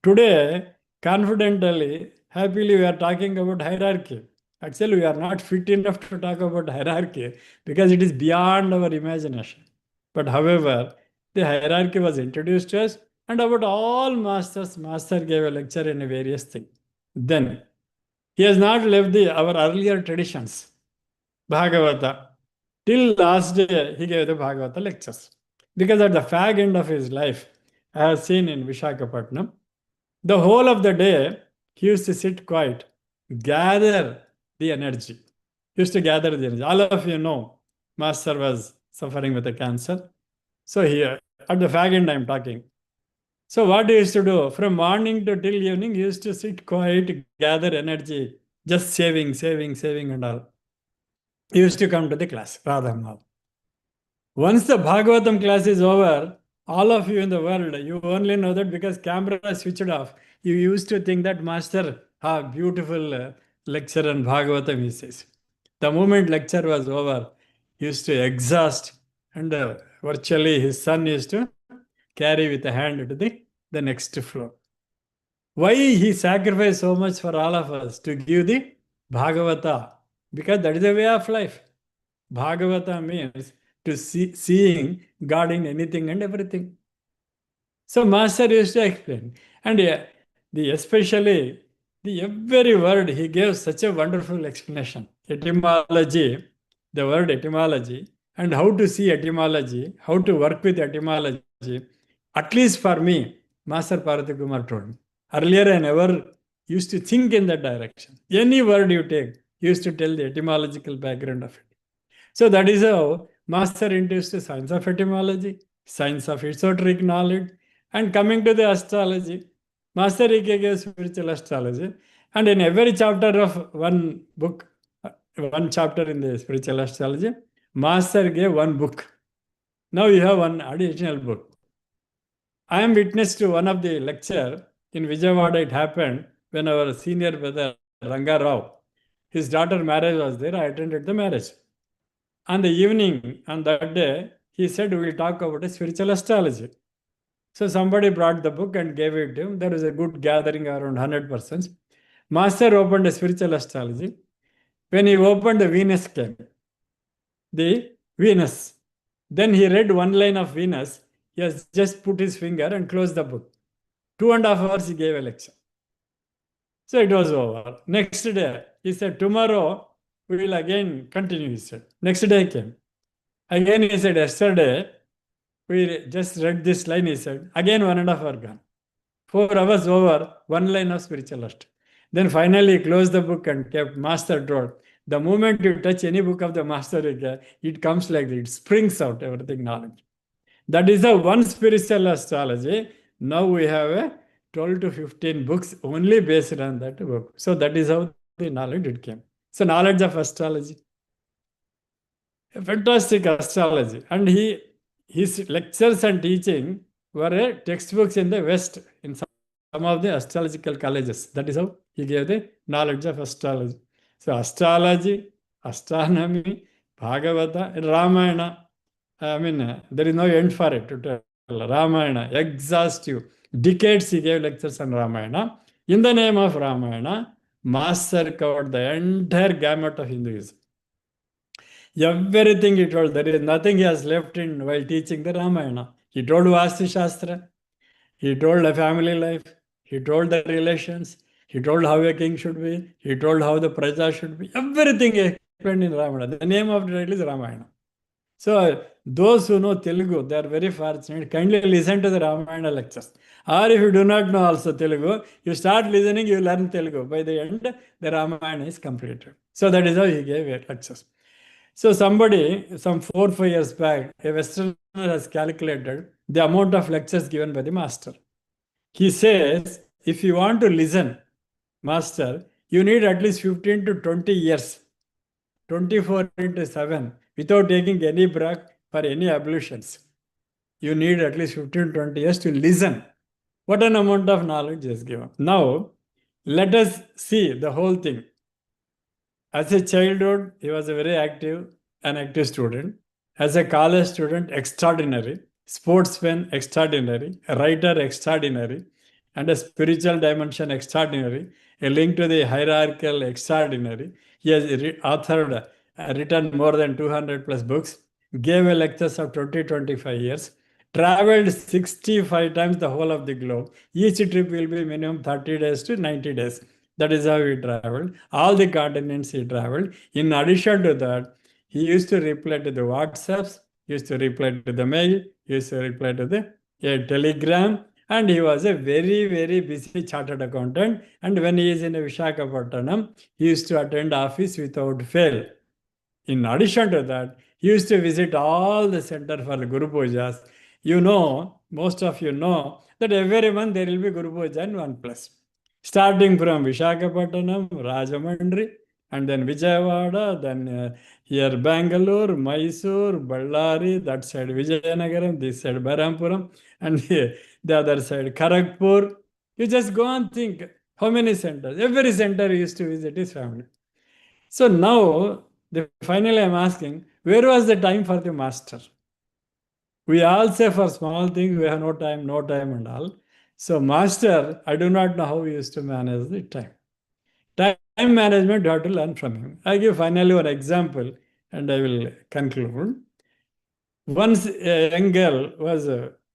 Today, confidently, happily, we are talking about hierarchy. Actually, we are not fit enough to talk about hierarchy because it is beyond our imagination. But however, the hierarchy was introduced to us, and about all masters, Master gave a lecture in a various thing. Then, he has not left our earlier traditions, Bhagavata. Till last day, he gave the Bhagavata lectures. Because at the fag end of his life, I have seen in Vishakhapatnam, the whole of the day, he used to sit quiet, gather the energy. He used to gather the energy. All of you know, Master was suffering with a cancer. So here, at the fag end, I'm talking. So what he used to do, from morning to till evening, he used to sit quiet, gather energy, just saving and all. He used to come to the class, Radha. Once the Bhagavatam class is over, all of you in the world, you only know that because camera is switched off. You used to think that Master, beautiful lecture on Bhagavatam, he says. The moment lecture was over, he used to exhaust and virtually his son used to carry with a hand to the next floor. Why he sacrificed so much for all of us to give the Bhagavata? Because that is the way of life. Bhagavata means to seeing God in anything and everything. So Master used to explain. And especially the every word he gave such a wonderful explanation. Etymology, the word etymology, and how to see etymology, how to work with etymology. At least for me, Master Parvati Kumar told me. Earlier I never used to think in that direction. Any word you take, he used to tell the etymological background of it. So that is how Master introduced the science of etymology, science of esoteric knowledge, and coming to the astrology. Master gave spiritual astrology, and in every chapter of one book, one chapter in the spiritual astrology, Master gave one book. Now you have one additional book. I am witness to one of the lecture in Vijayawada. It happened when our senior brother Ranga Rao, his daughter marriage was there. I attended the marriage. On the evening on that day, he said we will talk about a spiritual astrology. So somebody brought the book and gave it to him. There was a good gathering around 100 persons. Master opened a spiritual astrology. When he opened, the Venus came. The Venus. Then he read one line of Venus. He has just put his finger and closed the book. 2.5 hours he gave a lecture. So it was over. Next day, he said, tomorrow we will again continue, he said. Next day came. Again, he said, yesterday we just read this line, he said. Again, 1.5 hour gone. 4 hours over, one line of spiritual lust. Then finally he closed the book and kept. Master told, the moment you touch any book of the master, it comes like this. It springs out everything knowledge. That is the one spiritual astrology. Now we have a 12 to 15 books only based on that book. So that is how the knowledge it came. So knowledge of astrology. A fantastic astrology. And his lectures and teaching were textbooks in the West, in some of the astrological colleges. That is how he gave the knowledge of astrology. So astrology, astronomy, Bhagavata, and Ramayana. I mean, there is no end for it to tell. Ramayana, exhaustive. Decades he gave lectures on Ramayana. In the name of Ramayana, Master covered the entire gamut of Hinduism. Everything he told, there is nothing he has left in while teaching the Ramayana. He told Vastu Shastra, he told the family life, he told the relations, he told how a king should be, he told how the praja should be. Everything he explained in Ramayana. The name of the title is Ramayana. So those who know Telugu, they are very fortunate. Kindly listen to the Ramayana lectures. Or if you do not know also Telugu, you start listening, you learn Telugu. By the end, the Ramayana is completed. So that is how he gave lectures. So somebody, some 4-5 years back, a Westerner has calculated the amount of lectures given by the master. He says, if you want to listen, master, you need at least 15 to 20 years, 24/7, without taking any break for any ablutions. You need at least 15 to 20 years to listen. What an amount of knowledge is given. Now, let us see the whole thing. As a childhood, he was a very an active student. As a college student, extraordinary. Sportsman, extraordinary. A writer, extraordinary. And a spiritual dimension, extraordinary. A link to the hierarchical, extraordinary. He has authored, written more than 200 plus books. Gave a lectures of 20-25 years. Traveled 65 times the whole of the globe. Each trip will be minimum 30 days to 90 days. That is how he traveled. All the continents he traveled. In addition to that, he used to reply to the WhatsApps, he used to reply to the mail, he used to reply to the telegram, and he was a very, very busy chartered accountant. And when he is in Visakhapatnam, he used to attend office without fail. In addition to that, he used to visit all the center for Guru Pujas. You know, most of you know that every month there will be Guru Puja in one place. Starting from Visakhapatnam, Rajamandri, and then Vijayawada, then here Bangalore, Mysore, Ballari, that side Vijayanagaram, this side Barampuram, and the other side Kharagpur. You just go and think how many centers. Every center he used to visit his family. So now, finally I'm asking, where was the time for the master? We all say for small things, we have no time and all. So master, I do not know how he used to manage the time. Time management, you have to learn from him. I give finally one example and I will conclude. Once a young girl was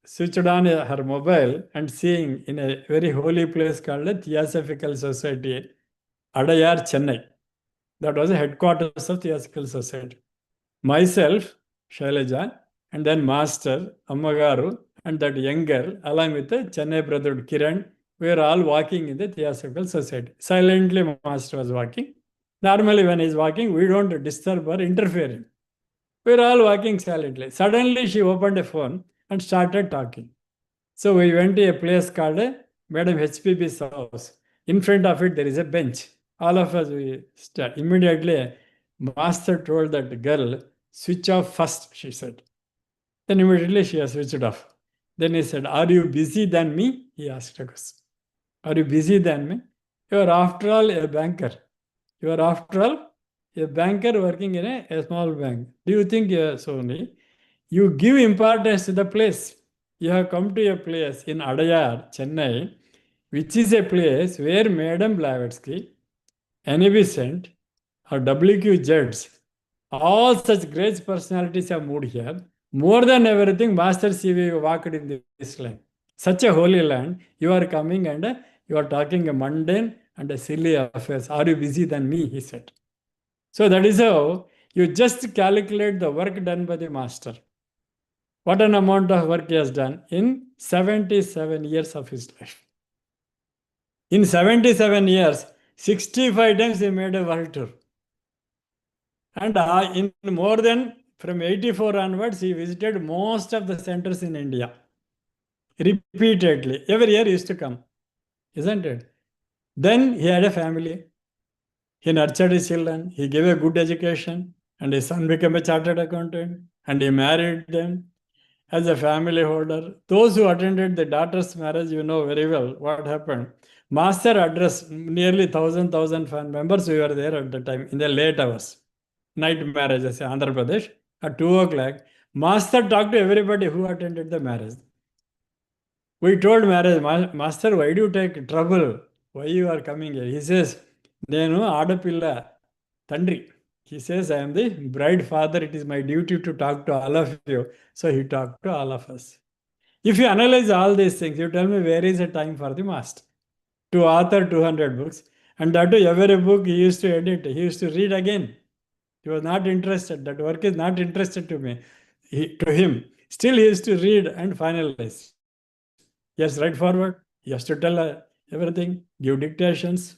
switched on her mobile and seeing in a very holy place called the Theosophical Society, Adayar, Chennai. That was the headquarters of Theosophical Society. Myself, Shailaja, and then Master, Ammagaru, and that young girl, along with the Chennai brother Kiran, we were all walking in the Theosophical Society. Silently, Master was walking. Normally, when he's walking, we don't disturb or interfere him. We were all walking silently. Suddenly, she opened a phone and started talking. So we went to a place called Madam HPB's house. In front of it, there is a bench. All of us, we start. Immediately, Master told that girl, switch off first, she said. Then immediately she has switched off. Then he said, "Are you busy than me?" He asked a question. "Are you busy than me? You are after all a banker. You are after all a banker working in a small bank. Do you think you are so only? You give importance to the place. You have come to a place in Adayar, Chennai, which is a place where Madam Blavatsky, Annie Besant, or W.Q. Judds, all such great personalities have moved here. More than everything, Master C.V. walked in this land. Such a holy land, you are coming and you are talking a mundane and a silly affairs. Are you busy than me?" he said. So that is how you just calculate the work done by the master. What an amount of work he has done in 77 years of his life. In 77 years, 65 times he made a world tour. And in more than from 84 onwards, he visited most of the centers in India. Repeatedly. Every year he used to come, isn't it? Then he had a family. He nurtured his children. He gave a good education. And his son became a chartered accountant. And he married them as a family holder. Those who attended the daughter's marriage, you know very well what happened. Master addressed nearly 1,000 fan members. We were there at the time in the late hours. Night marriages in Andhra Pradesh at 2 o'clock. Master talked to everybody who attended the marriage. We told marriage, "Master, why do you take trouble? Why you are coming here?" He says, "Nenu Adapilla Tandri." He says, "I am the bride father. It is my duty to talk to all of you." So he talked to all of us. If you analyze all these things, you tell me where is the time for the master to author 200 books? And that too, every book he used to edit, he used to read again. He was not interested. That work is not interested to me, to him. Still, he used to read and finalize. Yes, right forward. He has to tell everything, give dictations.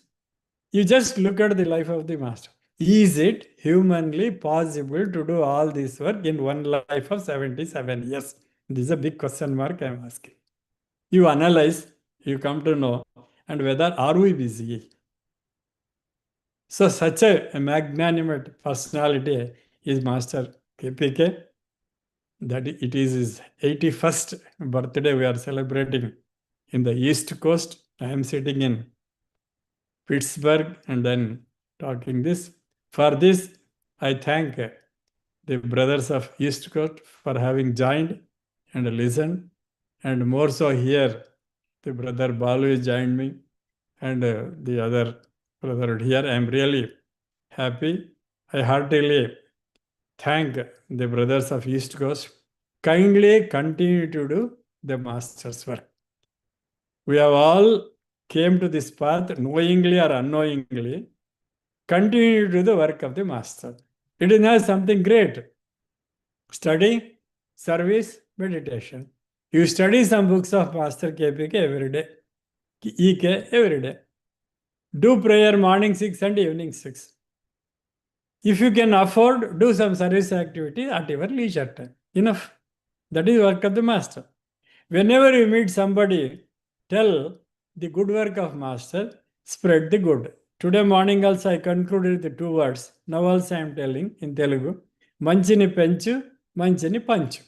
You just look at the life of the master. Is it humanly possible to do all this work in one life of 77 years? This is a big question mark I am asking. You analyze, you come to know, and whether are we busy? So such a magnanimous personality is Master KPK. That it is his 81st birthday we are celebrating in the East Coast. I am sitting in Pittsburgh and then talking this. For this, I thank the brothers of East Coast for having joined and listened. And more so here, the brother Balu joined me and the other brother here. I am really happy. I heartily thank the brothers of East Coast. Kindly continue to do the master's work. We have all came to this path knowingly or unknowingly. Continue to do the work of the master. It is not something great. Study, service, meditation. You study some books of Master KPK every day. EK every day. Do prayer morning 6 and evening 6. If you can afford, do some service activity at your leisure time. Enough. That is work of the master. Whenever you meet somebody, tell the good work of master, spread the good. Today morning also I concluded the 2 words. Now also I am telling in Telugu. Manchini penchu, manchini panchu.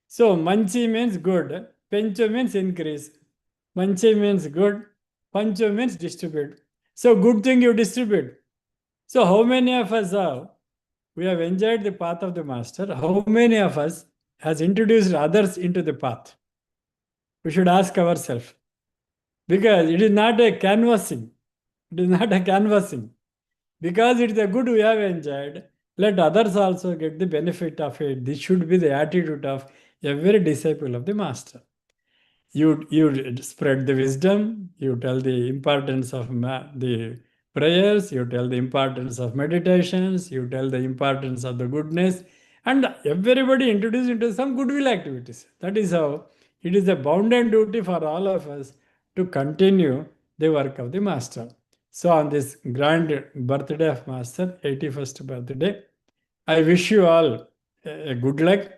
So manchi means good, penchu means increase. Manchi means good, panchu means distribute. So good thing you distribute. So how many of us we have enjoyed the path of the master? How many of us has introduced others into the path? We should ask ourselves. Because it is not a canvassing. It is not a canvassing. Because it is a good we have enjoyed, let others also get the benefit of it. This should be the attitude of every disciple of the master. You spread the wisdom, you tell the importance of the prayers, you tell the importance of meditations, you tell the importance of the goodness, and everybody introduce into some goodwill activities. That is how it is a bounden duty for all of us to continue the work of the master. So on this grand birthday of master, 81st birthday, I wish you all a good luck.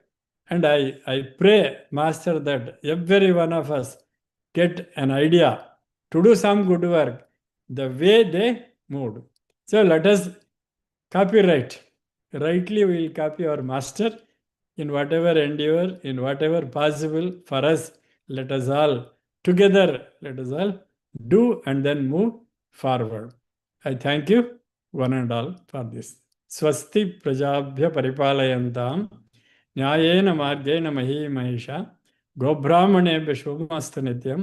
And I pray, Master, that every one of us get an idea to do some good work the way they moved. So let us copyright. Rightly, we will copy our Master in whatever endeavor, in whatever possible for us, let us all together, let us all do and then move forward. I thank you, one and all, for this. Swasti Prajabhya Paripalayantam Nyayena Margena Mahi Mahisha Gobrahmanebhya Shubhamastu Nityam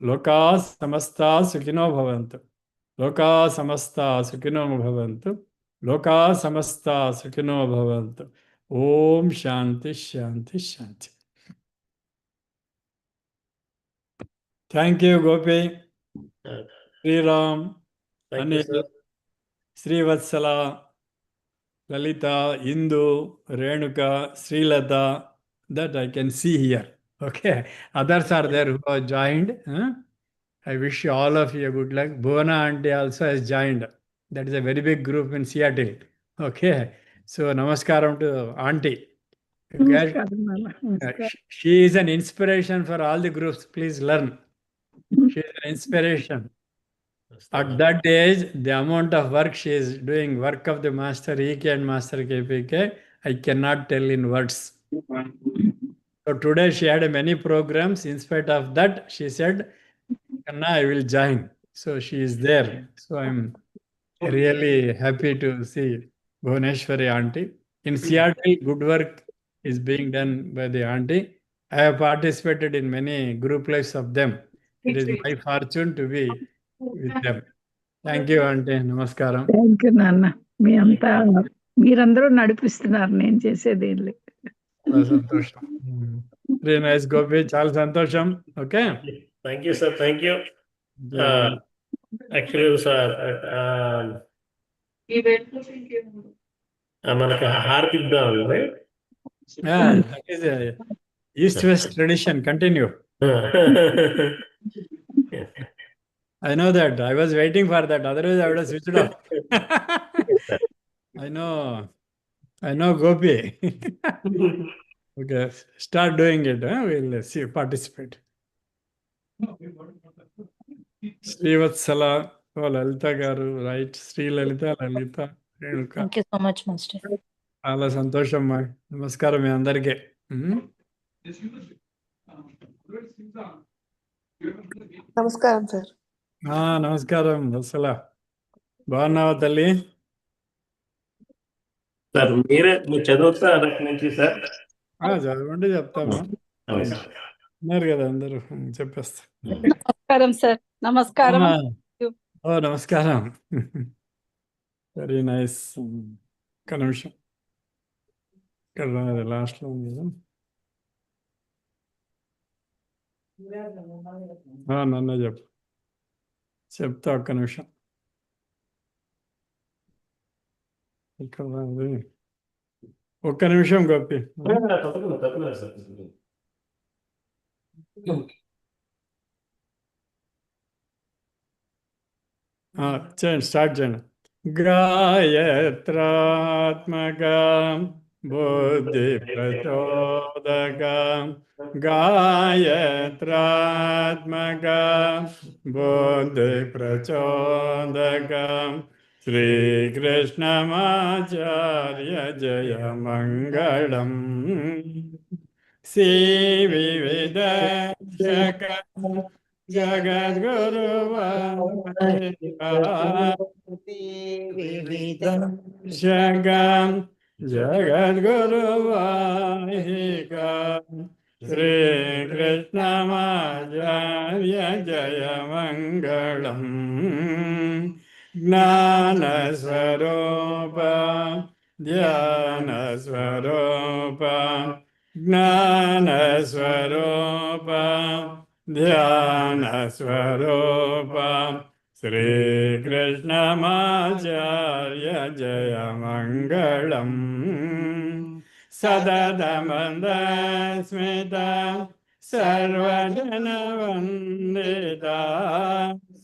Loka Samasta Sukhino Bhavantu. Loka Samasta Sukhino Bhavantu. Loka Samasta Sukhino Bhavantu. Om Shanti Shanti Shanti. Thank you, Gopi, Uh, Sri Ram, Thank you, sir. Sri Vatsala, Lalita, Indu, Renuka, Sri Lata, that I can see here. Okay. Others are there who have joined. Huh? I wish you all of you good luck. Bhuvana auntie also has joined. That is a very big group in Seattle. Okay. So namaskaram to auntie. Okay. She is an inspiration for all the groups. Please learn. She is an inspiration. At that age, the amount of work she is doing, work of the Master EK and Master KPK, I cannot tell in words. So today she had many programs. In spite of that, she said, Kanna, I will join. So she is there. So I'm really happy to see Bhuvaneshwari auntie. In Seattle, good work is being done by the auntie. I have participated in many group lives of them. It is my fortune to be with them. Thank you అంటే నమస్కారం. Thank you నాన్న. మీ అంతా మీరందరూ నడిపిస్తున్నారు, నేను చేసేది ఏం లేదు. చాలా సంతోషం. వెరీ నైస్ గోపి, చాలా సంతోషం. Okay, Thank you, sir. Thank you. Actually, sir, మనకి హార్పిద్దాం, right? That is east west tradition. Continue. I know that. I was waiting for that. Otherwise, I would have switched off. I know Gopi. Okay, start doing it. Huh? We'll see, participate. Sri Vatsala, oh, Lalita Garu, right? Sri Lalita, Lalita, Renuka. Thank you so much, Master. చాలా సంతోషం మా. నమస్కారం మీ అందరికీ. నమస్కారం sir. నమస్కారం వత్సలా. బాగున్నావా తల్లి? Sir మీరు చదువుతా అక్కడి నుంచి సార్. చదవండి, చెప్తాము. ఉన్నారు కదా అందరూ, చెప్పేస్తా. నమస్కారం సార్. నమస్కారం. ఓ నమస్కారం. Very nice. ఒక్క నిమిషం, ఇక్కడ లాస్ట్లో ఉంది కదా. నన్ను చెప్తా, ఒక్క నిమిషం. ఇక్కడ ఒక్క నిమిషం గోపి. తప్పలేదు సార్. చేయండి, స్టార్ట్ చేయండి. గాయత్రాత్మకం బుద్ధి ప్రచోదకం గాయత్రాత్మకం బుద్ధి ప్రచోదకం శ్రీకృష్ణమాచార్య జయ మంగళం. శ్రీ వివిధ జగద్గురు శగం జగద్గురు శ్రీకృష్ణమాచార్య జయ మంగళం. జ్ఞానస్వరూప ధ్యానస్వరూప జ్ఞానస్వరూప ధ్యానస్వరూప శ్రీకృష్ణమాచార్య జయ మంగళం. సదదమందస్మిత సర్వజనవందిత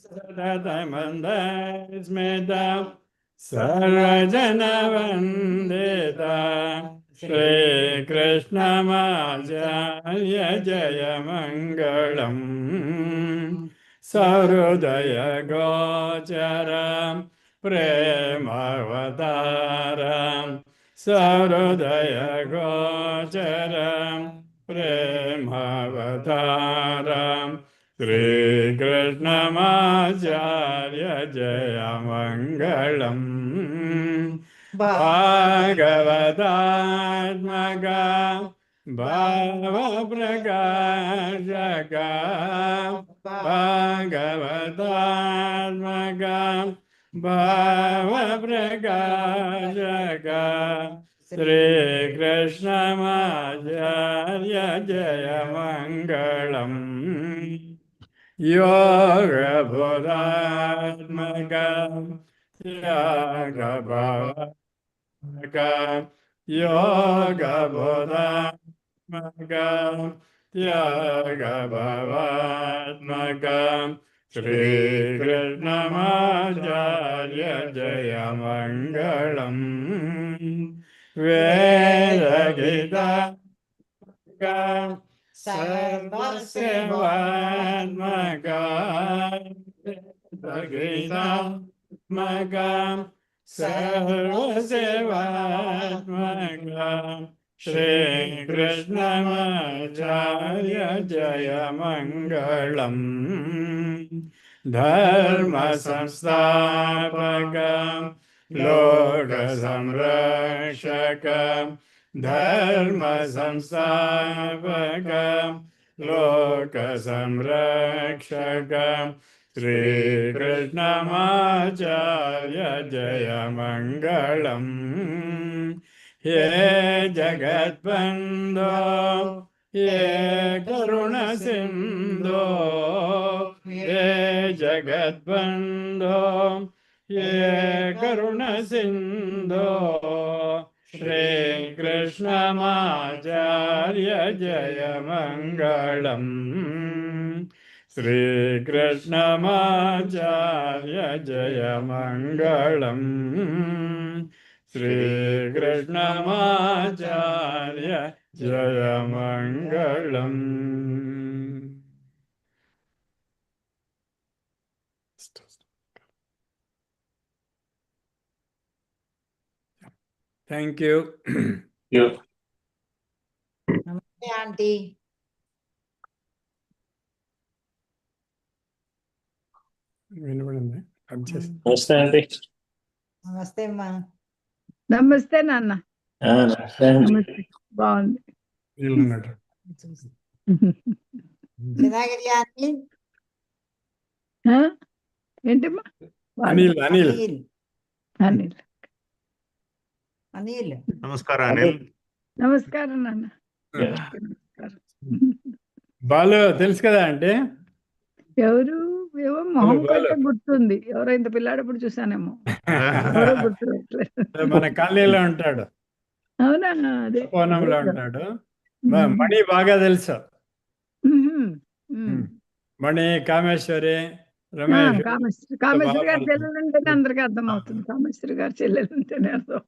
సదదమందస్మిత సర్వజనవందిత శ్రీకృష్ణమాచార్య జయ మంగళం. సహృదయ గోచర ప్రేమవతార సహృదయ గోచరం ప్రేమవతారం శ్రీకృష్ణమాచార్య జయ మంగళం భాగవతాత్మక భావప్రకాశక భాగవతాత్మక భావప్రకాశక శ్రీకృష్ణమాచార్య జయ మంగళం యోగబోధాత్మక త్యాగభావక యోగబోధాత్మక త్యాగభావాత్మక శ్రీకృష్ణమాచార్య జయ మంగళం వేదగీత సర్వసేవాత్మక గీతాత్మక సర్వసేవాత్మక శ్రీకృష్ణమాచార్య జయ మంగళం ధర్మ సంస్థాపక లోక సంరక్షక ధర్మ సంస్థాపక లోక సంరక్షక శ్రీకృష్ణమాచార్య జయ మంగళం హే జగద్బంధో హే కరుణ సింధో హే జగద్బంధో హే కరుణ సింధో శ్రీకృష్ణమాచార్య జయ మంగళం శ్రీకృష్ణమాచార్య జయ మంగళం శ్రీకృష్ణమాచార్య జయ మంగళం. Thank you. నమస్తే ఆంటీ. వినపడింది. నమస్తే అండి. నమస్తే అమ్మా. నమస్తే నాన్న. నమస్తే అండి. నమస్తే. బాగుంది. వినాయకరి ఆంటీ. ఆ? ఏంటమ్మా? అనిల్ అనిల్ అనిల్. అనిల్. అనిల్. నమస్కారం అనిల్. నమస్కారం నాన్న. నమస్కారం. బాలు తెలుసు కదా అంటే ఎవరు ఏవో మొహం బాలు. కంటే గుర్తుంది. ఎవరో ఇంత పిల్లాడప్పుడు చూసానేమో. ఎవరో గుర్తురావట్లేదు. మన కాలనీలో ఉంటాడు, అవునా? అదే కోనంలో ఉంటాడు. మణి బాగా తెలుసు. మణి, కామేశ్వరి, రమేష్. కామేశ్వరి గారి చెల్లెలు ఉంటేనే అందరికి అర్థం అవుతుంది. కామేశ్వరి గారి చెల్లెలు ఉంటేనే అర్థం.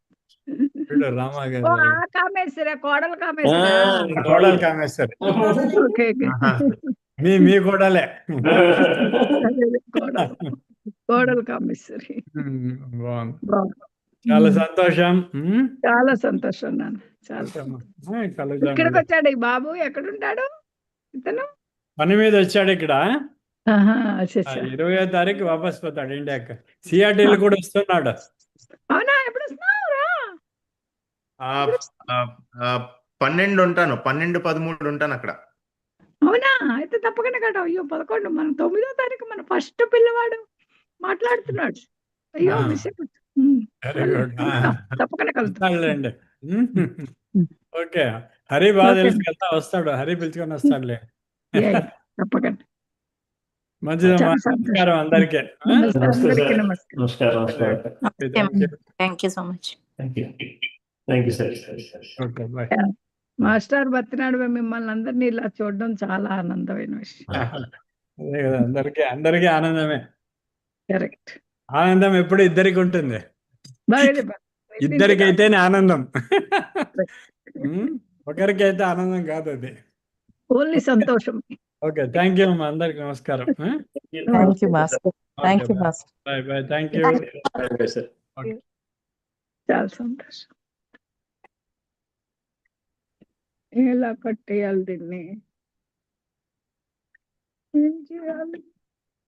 రామా ఓ, గారు, ఆ కామేశ్వరి, కోడలు కామేశ్వరి. కోడలు కామేశ్వరి. ఓకే, మీ కోడలే. కోడలు కామేశ్వరి. బాగుంది, బాగుంది. చాలా సంతోషం. చాలా సంతోషం నాన్న. చాలా ఇక్కడికి వచ్చాడు ఈ బాబు. ఎక్కడుంటాడు ఇతను? పని మీద వచ్చాడు ఇక్కడ. ఆహా, అచ్చచ్చా. 20వ తారీఖు వాపస్ పోతాడు ఇండియాకి. సిఆర్టీలు కూడా వస్తున్నాడు. అవునా? ఎప్పుడు వస్తున్నావు? రా. 12 ఉంటాను, 12-13 ఉంటాను అక్కడ. అవునా? అయితే తప్పకుండా కట్ట. అయ్యో 11, మనం 9వ తారీఖు మన ఫస్ట్ పిల్లవాడు మాట్లాడుతున్నాడు. అయ్యో మిస్ అయిపోతుంది. Very good. తప్పకుండా కలుద్దాం. వస్తాడులేండి. ఓకే, హరి బాగా తెలుసు కదా, వస్తాడు. హరి పిలుచుకొని వస్తాడులే. తప్పకుండా. మంచిదమ్మా. నమస్కారం అందరికీ. అందరికీ నమస్కారం. నమస్కారం. Thank you so much. Thank you sir. Okay, bye. Master బతినాడు మిమ్మల్ని అందరినీ ఇలా చూడడం చాలా ఆనందమైన విషయం. అదే కదా, అందరికీ ఆనందమే. కరెక్ట్. ఆనందం ఎప్పుడు ఇద్దరికి ఉంటుంది. బాగా చెప్పారు. ఇద్దరికైతేనే ఆనందం. ఒకరికైతే ఆనందం కాదు అది. ఓన్లీ సంతోషం. ఓకే, థ్యాంక్ యూ అమ్మా. అందరికి నమస్కారం. Thank you master. Thank you master. Bye bye. Thank you. చాలా సంతోషం. ఎలా కట్టేయాలి దీన్ని? ఏం చేయాలి?